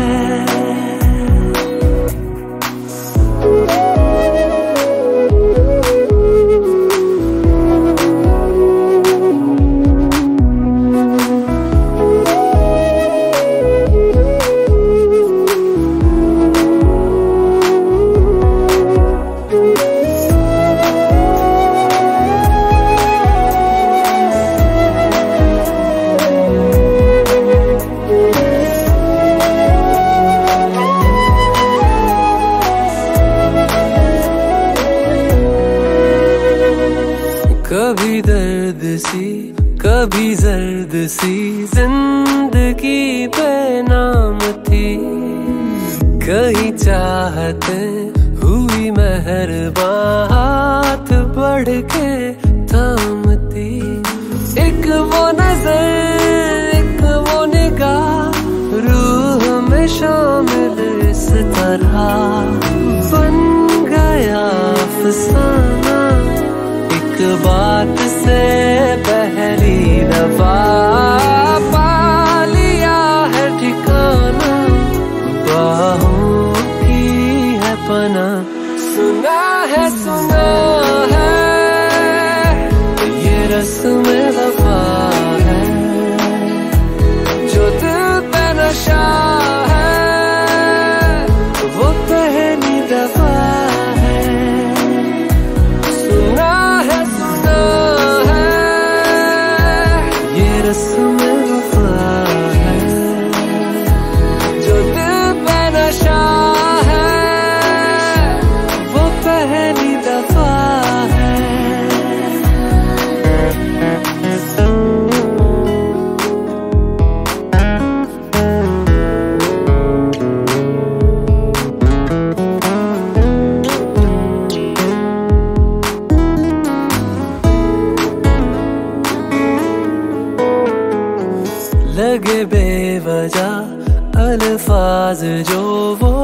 बातें हुई मेहरबान, हाथ बढ़ के थामती। एक वो नजर, एक वो निगाह, रूह में शामिल इस तरह बन गया अफसाना। एक बात से पहली दफा पा लिया है ठिकाना, बाहों की है पना। सुना है ये रस्म वफा है, जो दिल पे नशा है वो पहली दफा है। सुना है ये रस्म वफा है, जो दिल पे नशा है वो पहली दफा है। लगे बेवजह अल्फाज जो वो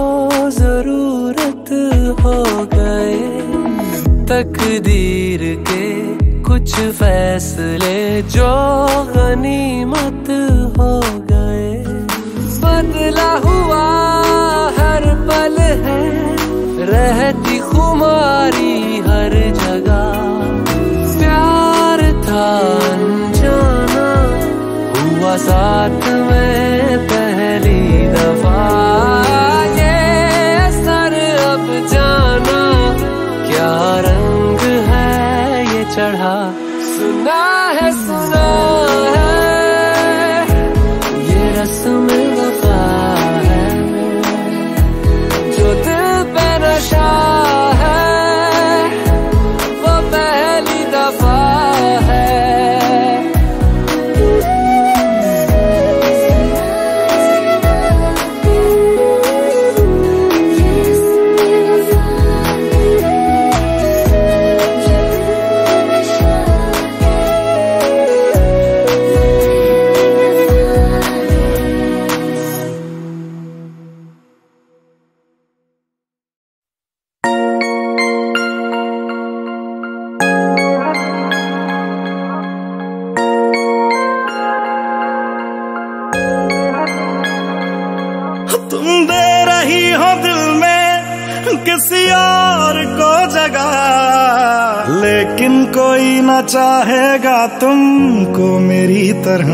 जरूरत हो गए, तकदीर के कुछ फैसले जो गनीमत हो गए। बदला हुआ हर पल है, रहती खुमारी हर जगह। प्यार था अनजाना, हुआ साथ में पहली दफा। ये असर अब जाना, क्या रंग है ये चढ़ा। सुना है ये रस्म वफा है, जो दिल पे नशा है वो पहली दफा है। किसी और को जगह, लेकिन कोई न चाहेगा तुमको मेरी तरह।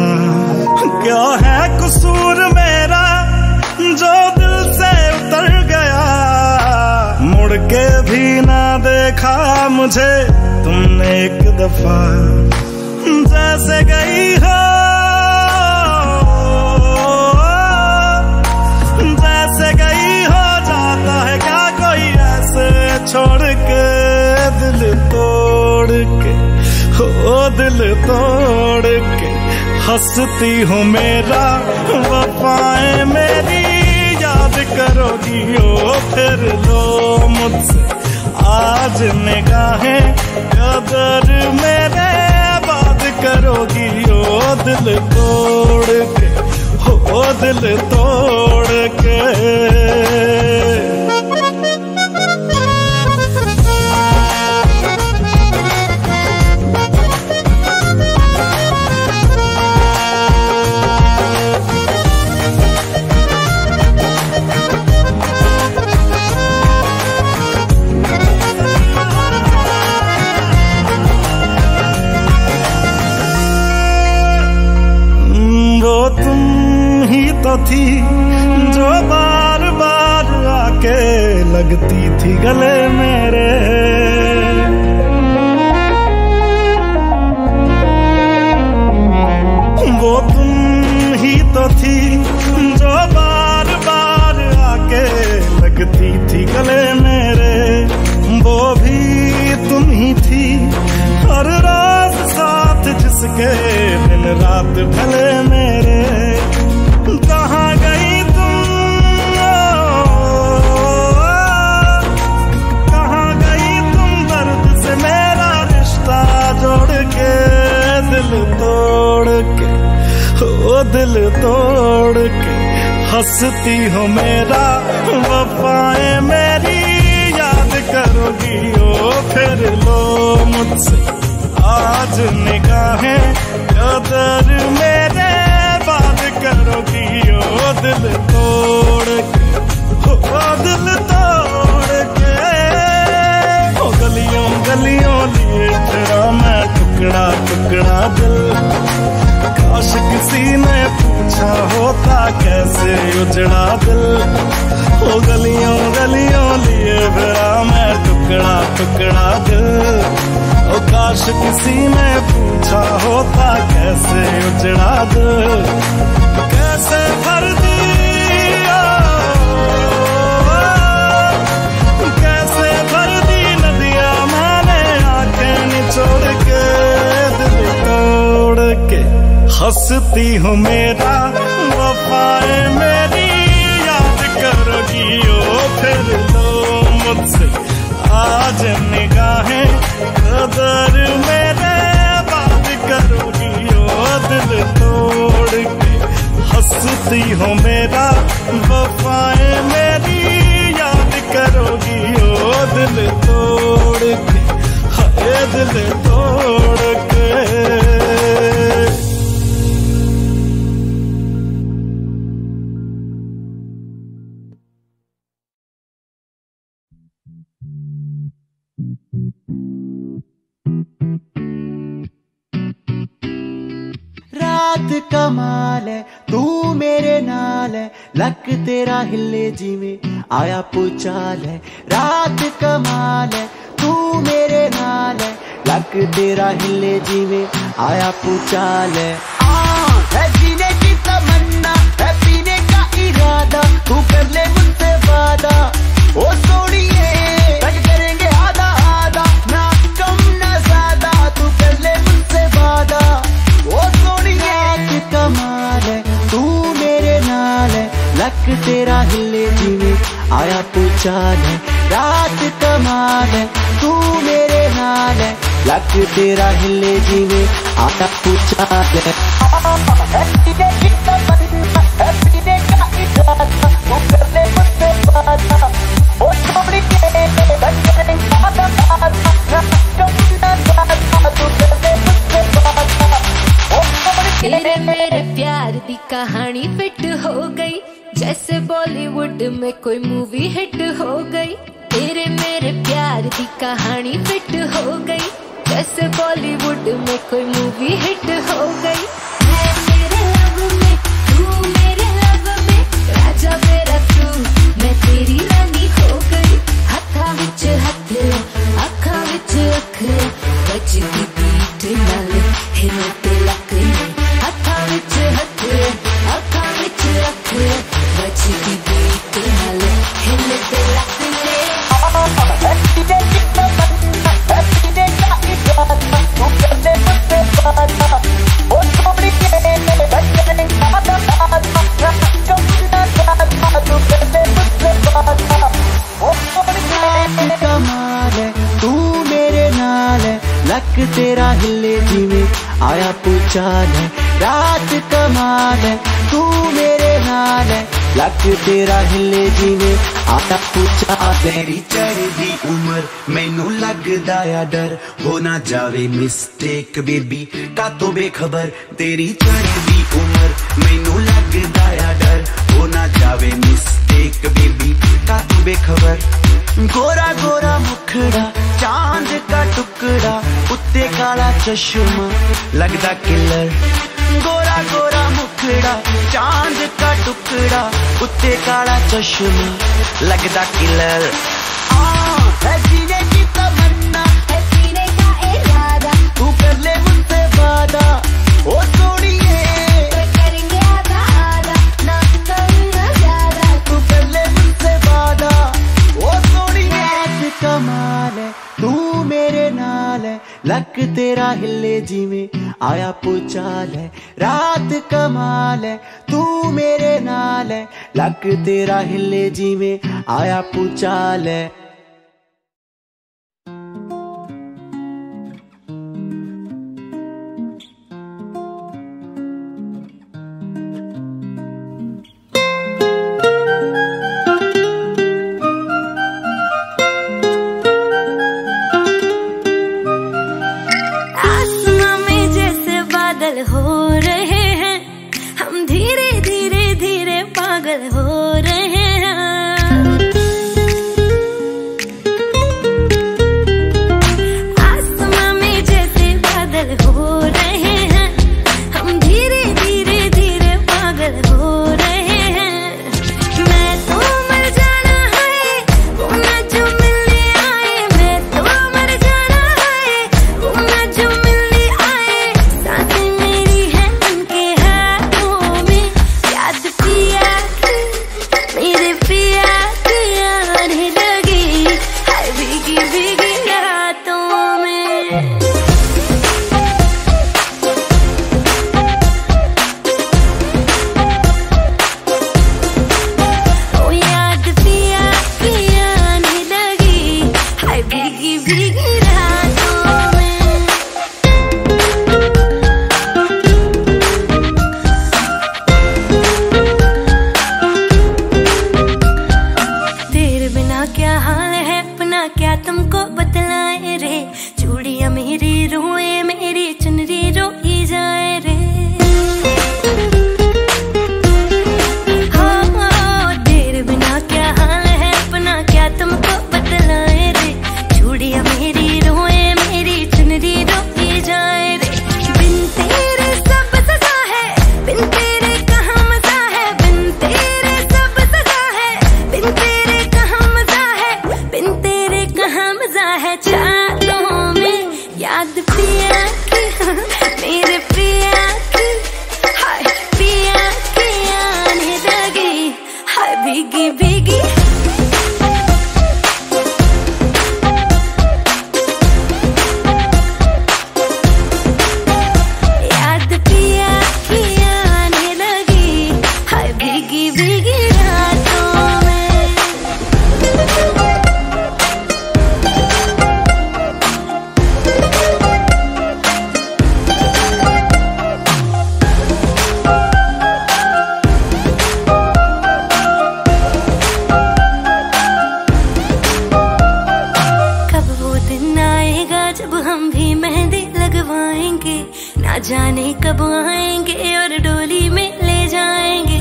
क्या है कसूर मेरा जो दिल से उतर गया, मुड़ के भी ना देखा मुझे तुमने एक दफा। जैसे गई हो, जैसे गई हो, जाता है क्या कोई ऐसे छोड़ के, दिल तोड़ के, हो दिल तोड़ के। हंसती हूँ मेरा वफाएं मेरी याद करोगी ओ फिर लो मुझसे आज निगाहें कदर मेरे बात करोगी ओ दिल तोड़ के, हो दिल तोड़ के। थी जो बार बार आके लगती थी गले मेरे, वो तुम ही तो थी जो बार बार आके लगती थी गले मेरे। वो भी तुम ही थी हर रात साथ जिसके दिन रात ढले मेरे। कहाँ गई तुम तोड़ के हंसती हो मेरा वफाएं मेरी याद करोगी ओ फिर लो मुझसे आज निगाहें कदर मेरे बात करोगी ओ दिल तोड़ के ओ दिल तोड़ के ओ गलियों गलियों लिए तेरा मैं टुकड़ा टुकड़ा दिल काश किसी ने पूछा होता कैसे उजड़ा दिल ओ गलियों गलियों लिए फिरा मैं टुकड़ा टुकड़ा दिल ओ काश किसी ने पूछा होता कैसे उजड़ा दिल कैसे भर दिया कैसे भर दी नदियां मैंने आंखें निचोड़ के दिल तोड़ के हंसती हो मेरा वफाएं मेरी याद करोगी ओ फिर लो मुझसे आज निगाहें कदर मेरे बात करोगी ओ दिल तोड़ के हंसती हो मेरा वफाएं मेरी याद करोगी ओ दिल तोड़ के हाय दिल तोड़ के रात कमाल है तू मेरे नाल है लक तेरा हिले जिਵੇਂ आया पुचाल है रात कमाल है तू मेरे नाल है लक तेरा हिले जिਵੇਂ आया पुचाल है जीने की तमन्ना है पीने का इरादा तू कर ले मुझसे वादा ओ सोनिए तक करेंगे आधा आधा ना कम ना ज्यादा तू कर ले मुझसे वादा ओ सोनिए कमाल है तू मेरे नाल है लक तेरा हिले जिਵੇਂ आया पुचाल है रात कमाल है तू मेरे नाल है लक तेरा हिले जिਵੇਂ आया पुचाल है पीने की तमन्ना है पीने का इरादा तू कर ले मुझसे वादा ओ सोनिए तक करेंगे आधा आधा ना कम ना ज्यादा तू कर ले मुझसे वादा तेरे मेरे प्यार दी कहानी फिट हो गई जैसे बॉलीवुड में कोई मूवी हिट हो गई तेरे मेरे प्यार दी कहानी फिट हो गई जैसे बॉलीवुड में कोई मूवी हिट हो गई मैं तेरे लव में तू मेरे लव में राजा मेरा तू मैं तेरी रानी हो गई हथा विच हथ अखा विच अख बजदी बीट नाल हिलते लक हथा विच हथ अखा विच अख बजदी बीट नाल हिलते लक कमाल है तू मेरे नाल है लक तेरा हिले जिਵੇਂ आया पुचाल है रात कमाल है तू मेरे नाल है लक तेरा हिले जिਵੇਂ आया पुचाल तेरी चढ़दी उम्र मैनू लगदा आ डर हो ना जावे मिस्टेक बेबी का तो बेखबर तेरी चढ़दी उम्र मैनू लगदा आ डर हो ना जावे मिस्टेक बेबी का तो बेखबर गोरा गोरा मुखड़ा चांद का टुकड़ा उत्ते काला चश्मा लगदा किलर गोरा गोरा मुखड़ा चांद का टुकड़ा उत्ते काला चश्मा लगदा किलर है जीने की तमन्ना है पीने का इरादा तू कर ले मुझसे वादा ओ सोनिए करेंगे आधा आधा ना कम ना ज्यादा तू कर ले मुझसे वादा ओ सोनिए कमाल है तू मेरे नाल है लक तेरा हिले जिਵੇਂ आया पुचाल है रात कमाल है तू मेरे नाल है लक तेरा हिले जिਵੇਂ आया पुचाल है पागल हो रहे हैं। आसमां में जैसे बादल हो रहे हैं, हम धीरे धीरे धीरे पागल हो रहे हैं। मैं तो मर जाना है वो ना जो मिलने आए, मैं तो मर जाना है वो ना जो मिलने आए। सांसें मेरी है उनके हाथों में, याद पिया की मेरे पिया की आने लगी है भीगी भीगी रातों में। ओ याद पिया की आने लगी है भीगी भीगी रातों में। तेरे बिना क्या हाल है अपना, क्या तुमको बतलाए रे। चूड़ियां मेरी रोए, मेरी चुनरी रोई जाए रे। हो तेरे बिना क्या हाल है अपना, क्या तुमको बतलाए रे। चूड़ियां मेरी रोए, मेरी चुनरी रोई जाए रे। बिन तेरे सब सजा है, बिन तेरे कहाँ मजा है। बिन तेरे सब सजा है, बिन तेरे कहाँ मजा है। बिन तेरे कहाँ मजा है। चारों में याद पिया की मेरे पिया की, हाय पिया की आने लगी हाय भीगी भीगी। याद पिया की आने लगी हाय भीगी भीगी रातों में। कब वो दिन आएगा जब हम भी मेहंदी लगवाएंगे, ना जाने कब आएंगे और डोली में ले जाएंगे।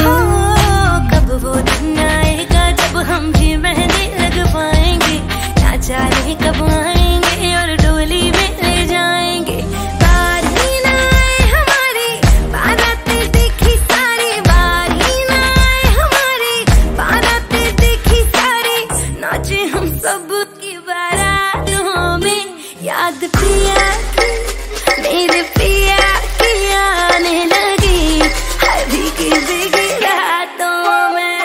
हो कब वो दिन आएगा जब हम भी मेहंदी लगवाएंगे, ना जाने कब आएंगे और डोली में ले जाएंगे। बारी ना आए हमारी बारातें देखी सारी, बारी ना आए हमारी बारातें देखी सारी। नाचे हम सब की बारातों में, याद पिया की मेरे पिया की आने लगी है भीगी भीगी रातों में।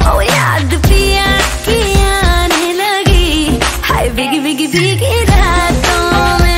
ओ याद पिया की आने लगी है भीगी भीगी भीगी रातों में।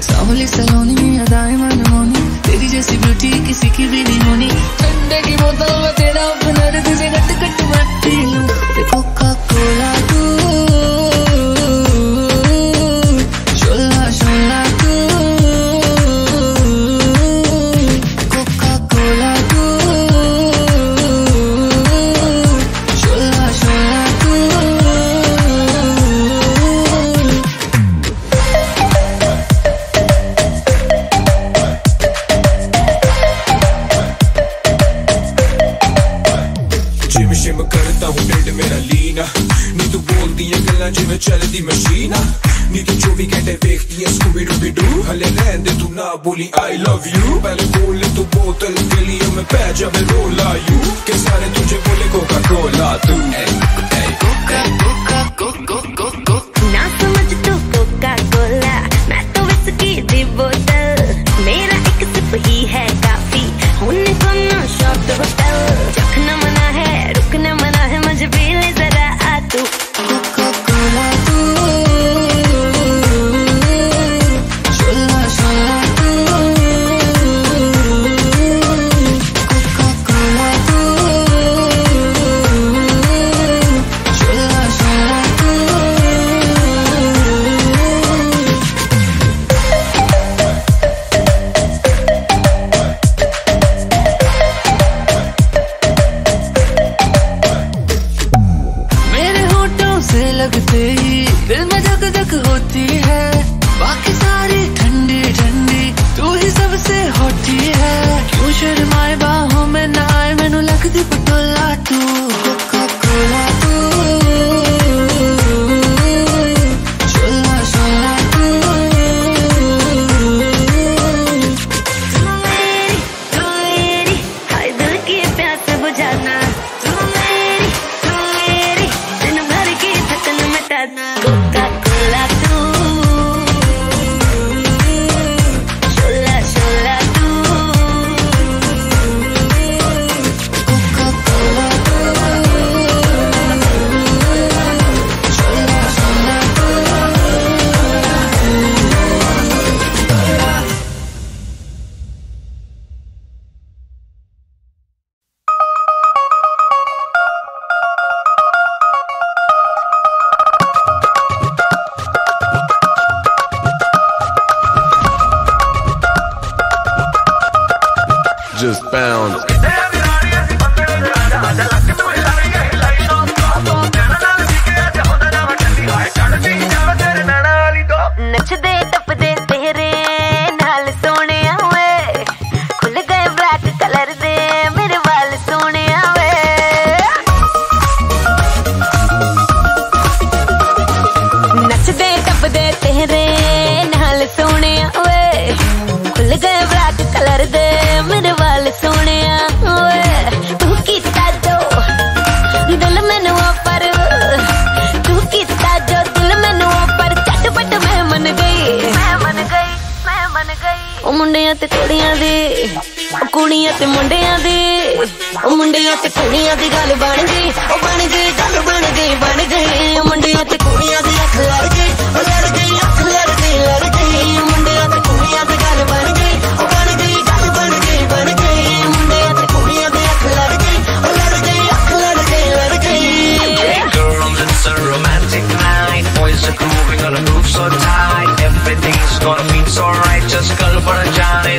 सावली सलोनी में अदाएं मनमोनी, तेरी जैसी ब्यूटी किसी की भी नहीं होनी। ठंडे की बोतल में तेरा ओपनर, तुझे गट गट मत पी लूं। कोका कोला तू, शोला शोला तू, कोका कोला तू, शोला शोला तू। जिम करता हूँ ढिड मेरा लीना, नी तू बोलदी है गल्लां जिवें चलदी मशीना। नी तू 24 घंटे देखती है स्कूबी डूबी डू हले रहने दे तू ना बोली I love you पहले बोले तो बोतल के लिए मैं पै जब रोला यू के सारे तुझे बोले कोका कोला तू कोका कोका कोका कोका ना समझ तू कोका कोला मैं तो विस्की दी बोतल मेरा एक सिप ही है काफी होने को ना शॉट होटल चखना मना है रुकना मना है मुझे भी ले जरा आ तू कोका कोला तू शोला शोला तू कोका कोला तू शोला शोला तू मेरे होठों से लगते ही दिल में धक धक होती है बाकी सारी ठंडी ठंडी तू ही सबसे होती है क्यों शर्माए बाहों में ना आए मैनू लगती पटोला तू कोका कोला तू शोला शोला तू तू मेरी हाय दिल की प्यास बुझाना तू मेरी दिन भर की थकन मिटाना कोका कोला तू शोला शोला तू कोका कोला तू शोला शोला तू Just bounce. नचदे टपदे तेरे नाल सोहणिया वे खुल गए ब्लैक कलर दे मेरे वाल सोहणिया वे नचदे टपदे तेरे नाल सोहणिया वे खुल गए ब्लैक कलर दे मेरे वाल सोहणिया वे तू कीता जो दिल मैनू पर तू कीता जो दिल मैनू पर झटपट मैं मन गई ओ मुंडियां ते कुड़ियां दी ओ कुड़ियां ते मुंडियां दी ओ मुंडियां ते कुड़ियां दी गल बन गई ओ बन गई गल बन गई ओ मुंडियां ते कुड़ियां दी अख लड़ गई ओ लड़ गई अख लड़ गई ओ मुंडियां ते कुड़ियां दी गल बन गई ओ बन गई गल बन गई मुंडियां ते कुड़ियां दी अख लड़ गई ओ लड़ गई अख लड़ गई Hey girls, it's a romantic night. Boys are grooving on a groove so tight. Everything's gonna feel so right. Just girl for a Johnny.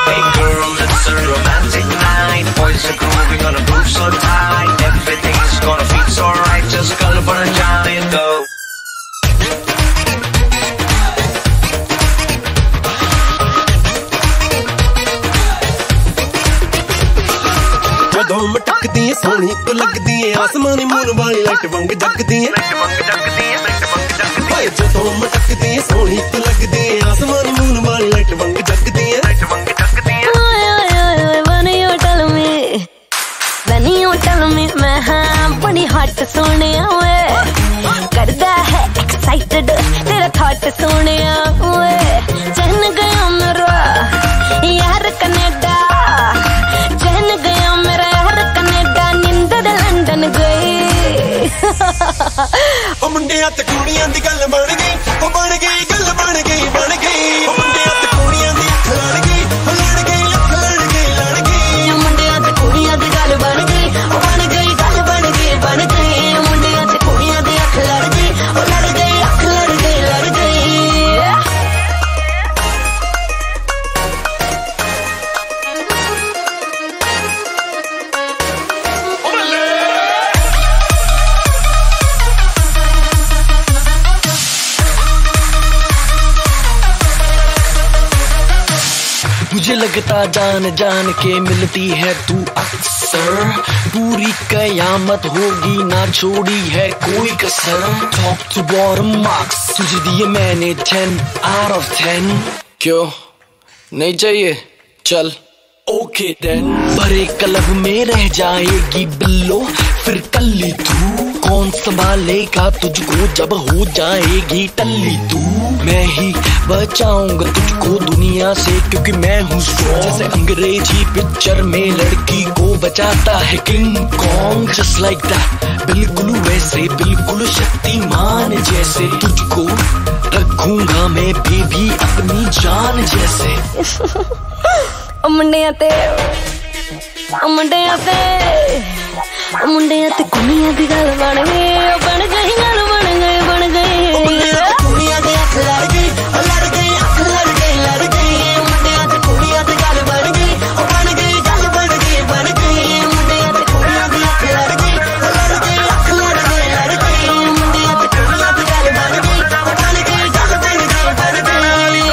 Hey girls, it's a romantic night. Boys are grooving on a groove so tight. Everything's gonna feel so right. Just girl for a Johnny. Go. ਜਦੋਂ ਮਟਕਦੀ ਏ ਸੋਹਣੀ ਤੂੰ ਲੱਗਦੀ ਏ ਆਸਮਾਨੀ ਮੂਨ ਵਾਲੀ ਲਾਈਟ ਵਾਂਗ ਜਗਦੀ ਏ ਹਾਏ ਜਦੋਂ ਮਟਕਦੀ ਏ ਸੋਹਣੀ ਤੂੰ ਲੱਗਦੀ ਏ ਆਸਮਾਨੀ ਮੂਨ ਵਾਲੀ ਲਾਈਟ ਵਾਂਗ ਜਗਦੀ ਏ मैं हाँ बड़ी हॉट सोने वे करदा है एक्साइटेड तेरा थॉट सोने वे चहन गया मेरा यार कनेडा चहन गया मेरा यार कनेडा निंदर लंदन गई ओ मुंडियां ते कुड़ियां दी गल बन गई ओ बन गई गल बन गई मुझे लगता जान जान के मिलती है तू अक्सर, पूरी कयामत होगी ना छोड़ी है कोई कसर। टॉप टू बॉटम मार्क्स तुझे दिए मैंने 10 out of 10। क्यों नहीं चाहिए? चल ओके देन। भरे क्लब में रह जाएगी बिल्लो फिर कल्ली तू, कौन संभालेगा तुझको जब हो जाएगी टल्ली तू। मैं ही बचाऊंगा तुझको दुनिया से क्योंकि मैं हूँ स्ट्रॉन्ग, जैसे अंग्रेजी पिक्चर में लड़की को बचाता है king Kong. Just like that, बिल्कुल वैसे, बिल्कुल शक्तिमान जैसे तुझको रखूंगा मैं बेबी अपनी जान जैसे। मुंडिया ते कुड़ियां दी गल बन गई, बन गई गल बन गई, बन गई कुड़ियां दे अख लड़ गई, लड़ गई अख लड़ गई, लड़ गई मुंडिया ते कुड़ियां दी गल बन गई, बन गई गल बन गई, बन गई मुंडिया ते कुड़ियां दी अख लड़ गई, लड़ गई अख लड़ गई, लड़ गई मुंडिया ते कुड़ियां दी गल बन गई, बन गई गल बन गई, बन गई।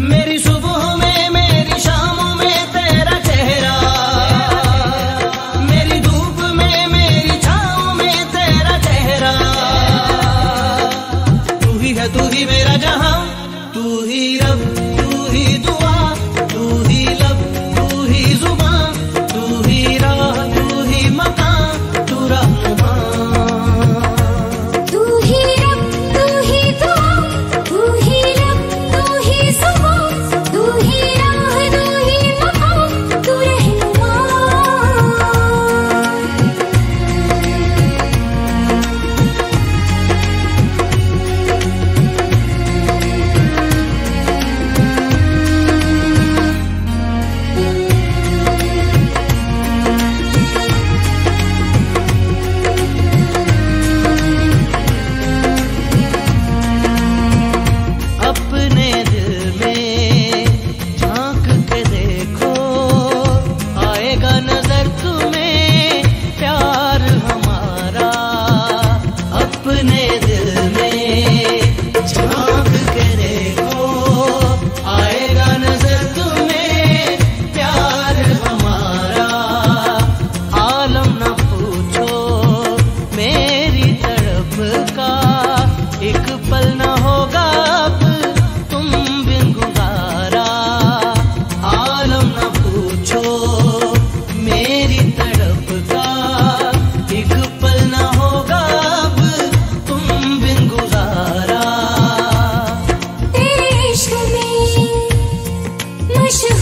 मेरी सुबह में मेरी शामों में तेरा चेहरा, मेरी धूप में मेरी छाँव में तेरा चेहरा। तू ही है, तू ही मेरा जहां, तू ही रब, तू ही दुआ, तू ही लब, तू ही जुबान, तू ही राह, तू ही मकान, तू रहनुमा। तू ही रब, तू ही दुआ, तू ही लब, तू ही जुबान, तू ही राह, तू ही मकान, तू रहनुमा। अपने दिल में झांक के देखो, आएगा नजर तुम्हें प्यार हमारा। अपने दिल में झांक के देखो, आएगा नजर तुम्हें प्यार हमारा। आलम न पूछो मेरी तरफ का, एक पल न होगा अब तुम बिन गुजारा। आलम न पूछो मेरी तरफ का, एक पल न होगा अब तुम बिन गुजारा। तेरे इश्क में मशहूर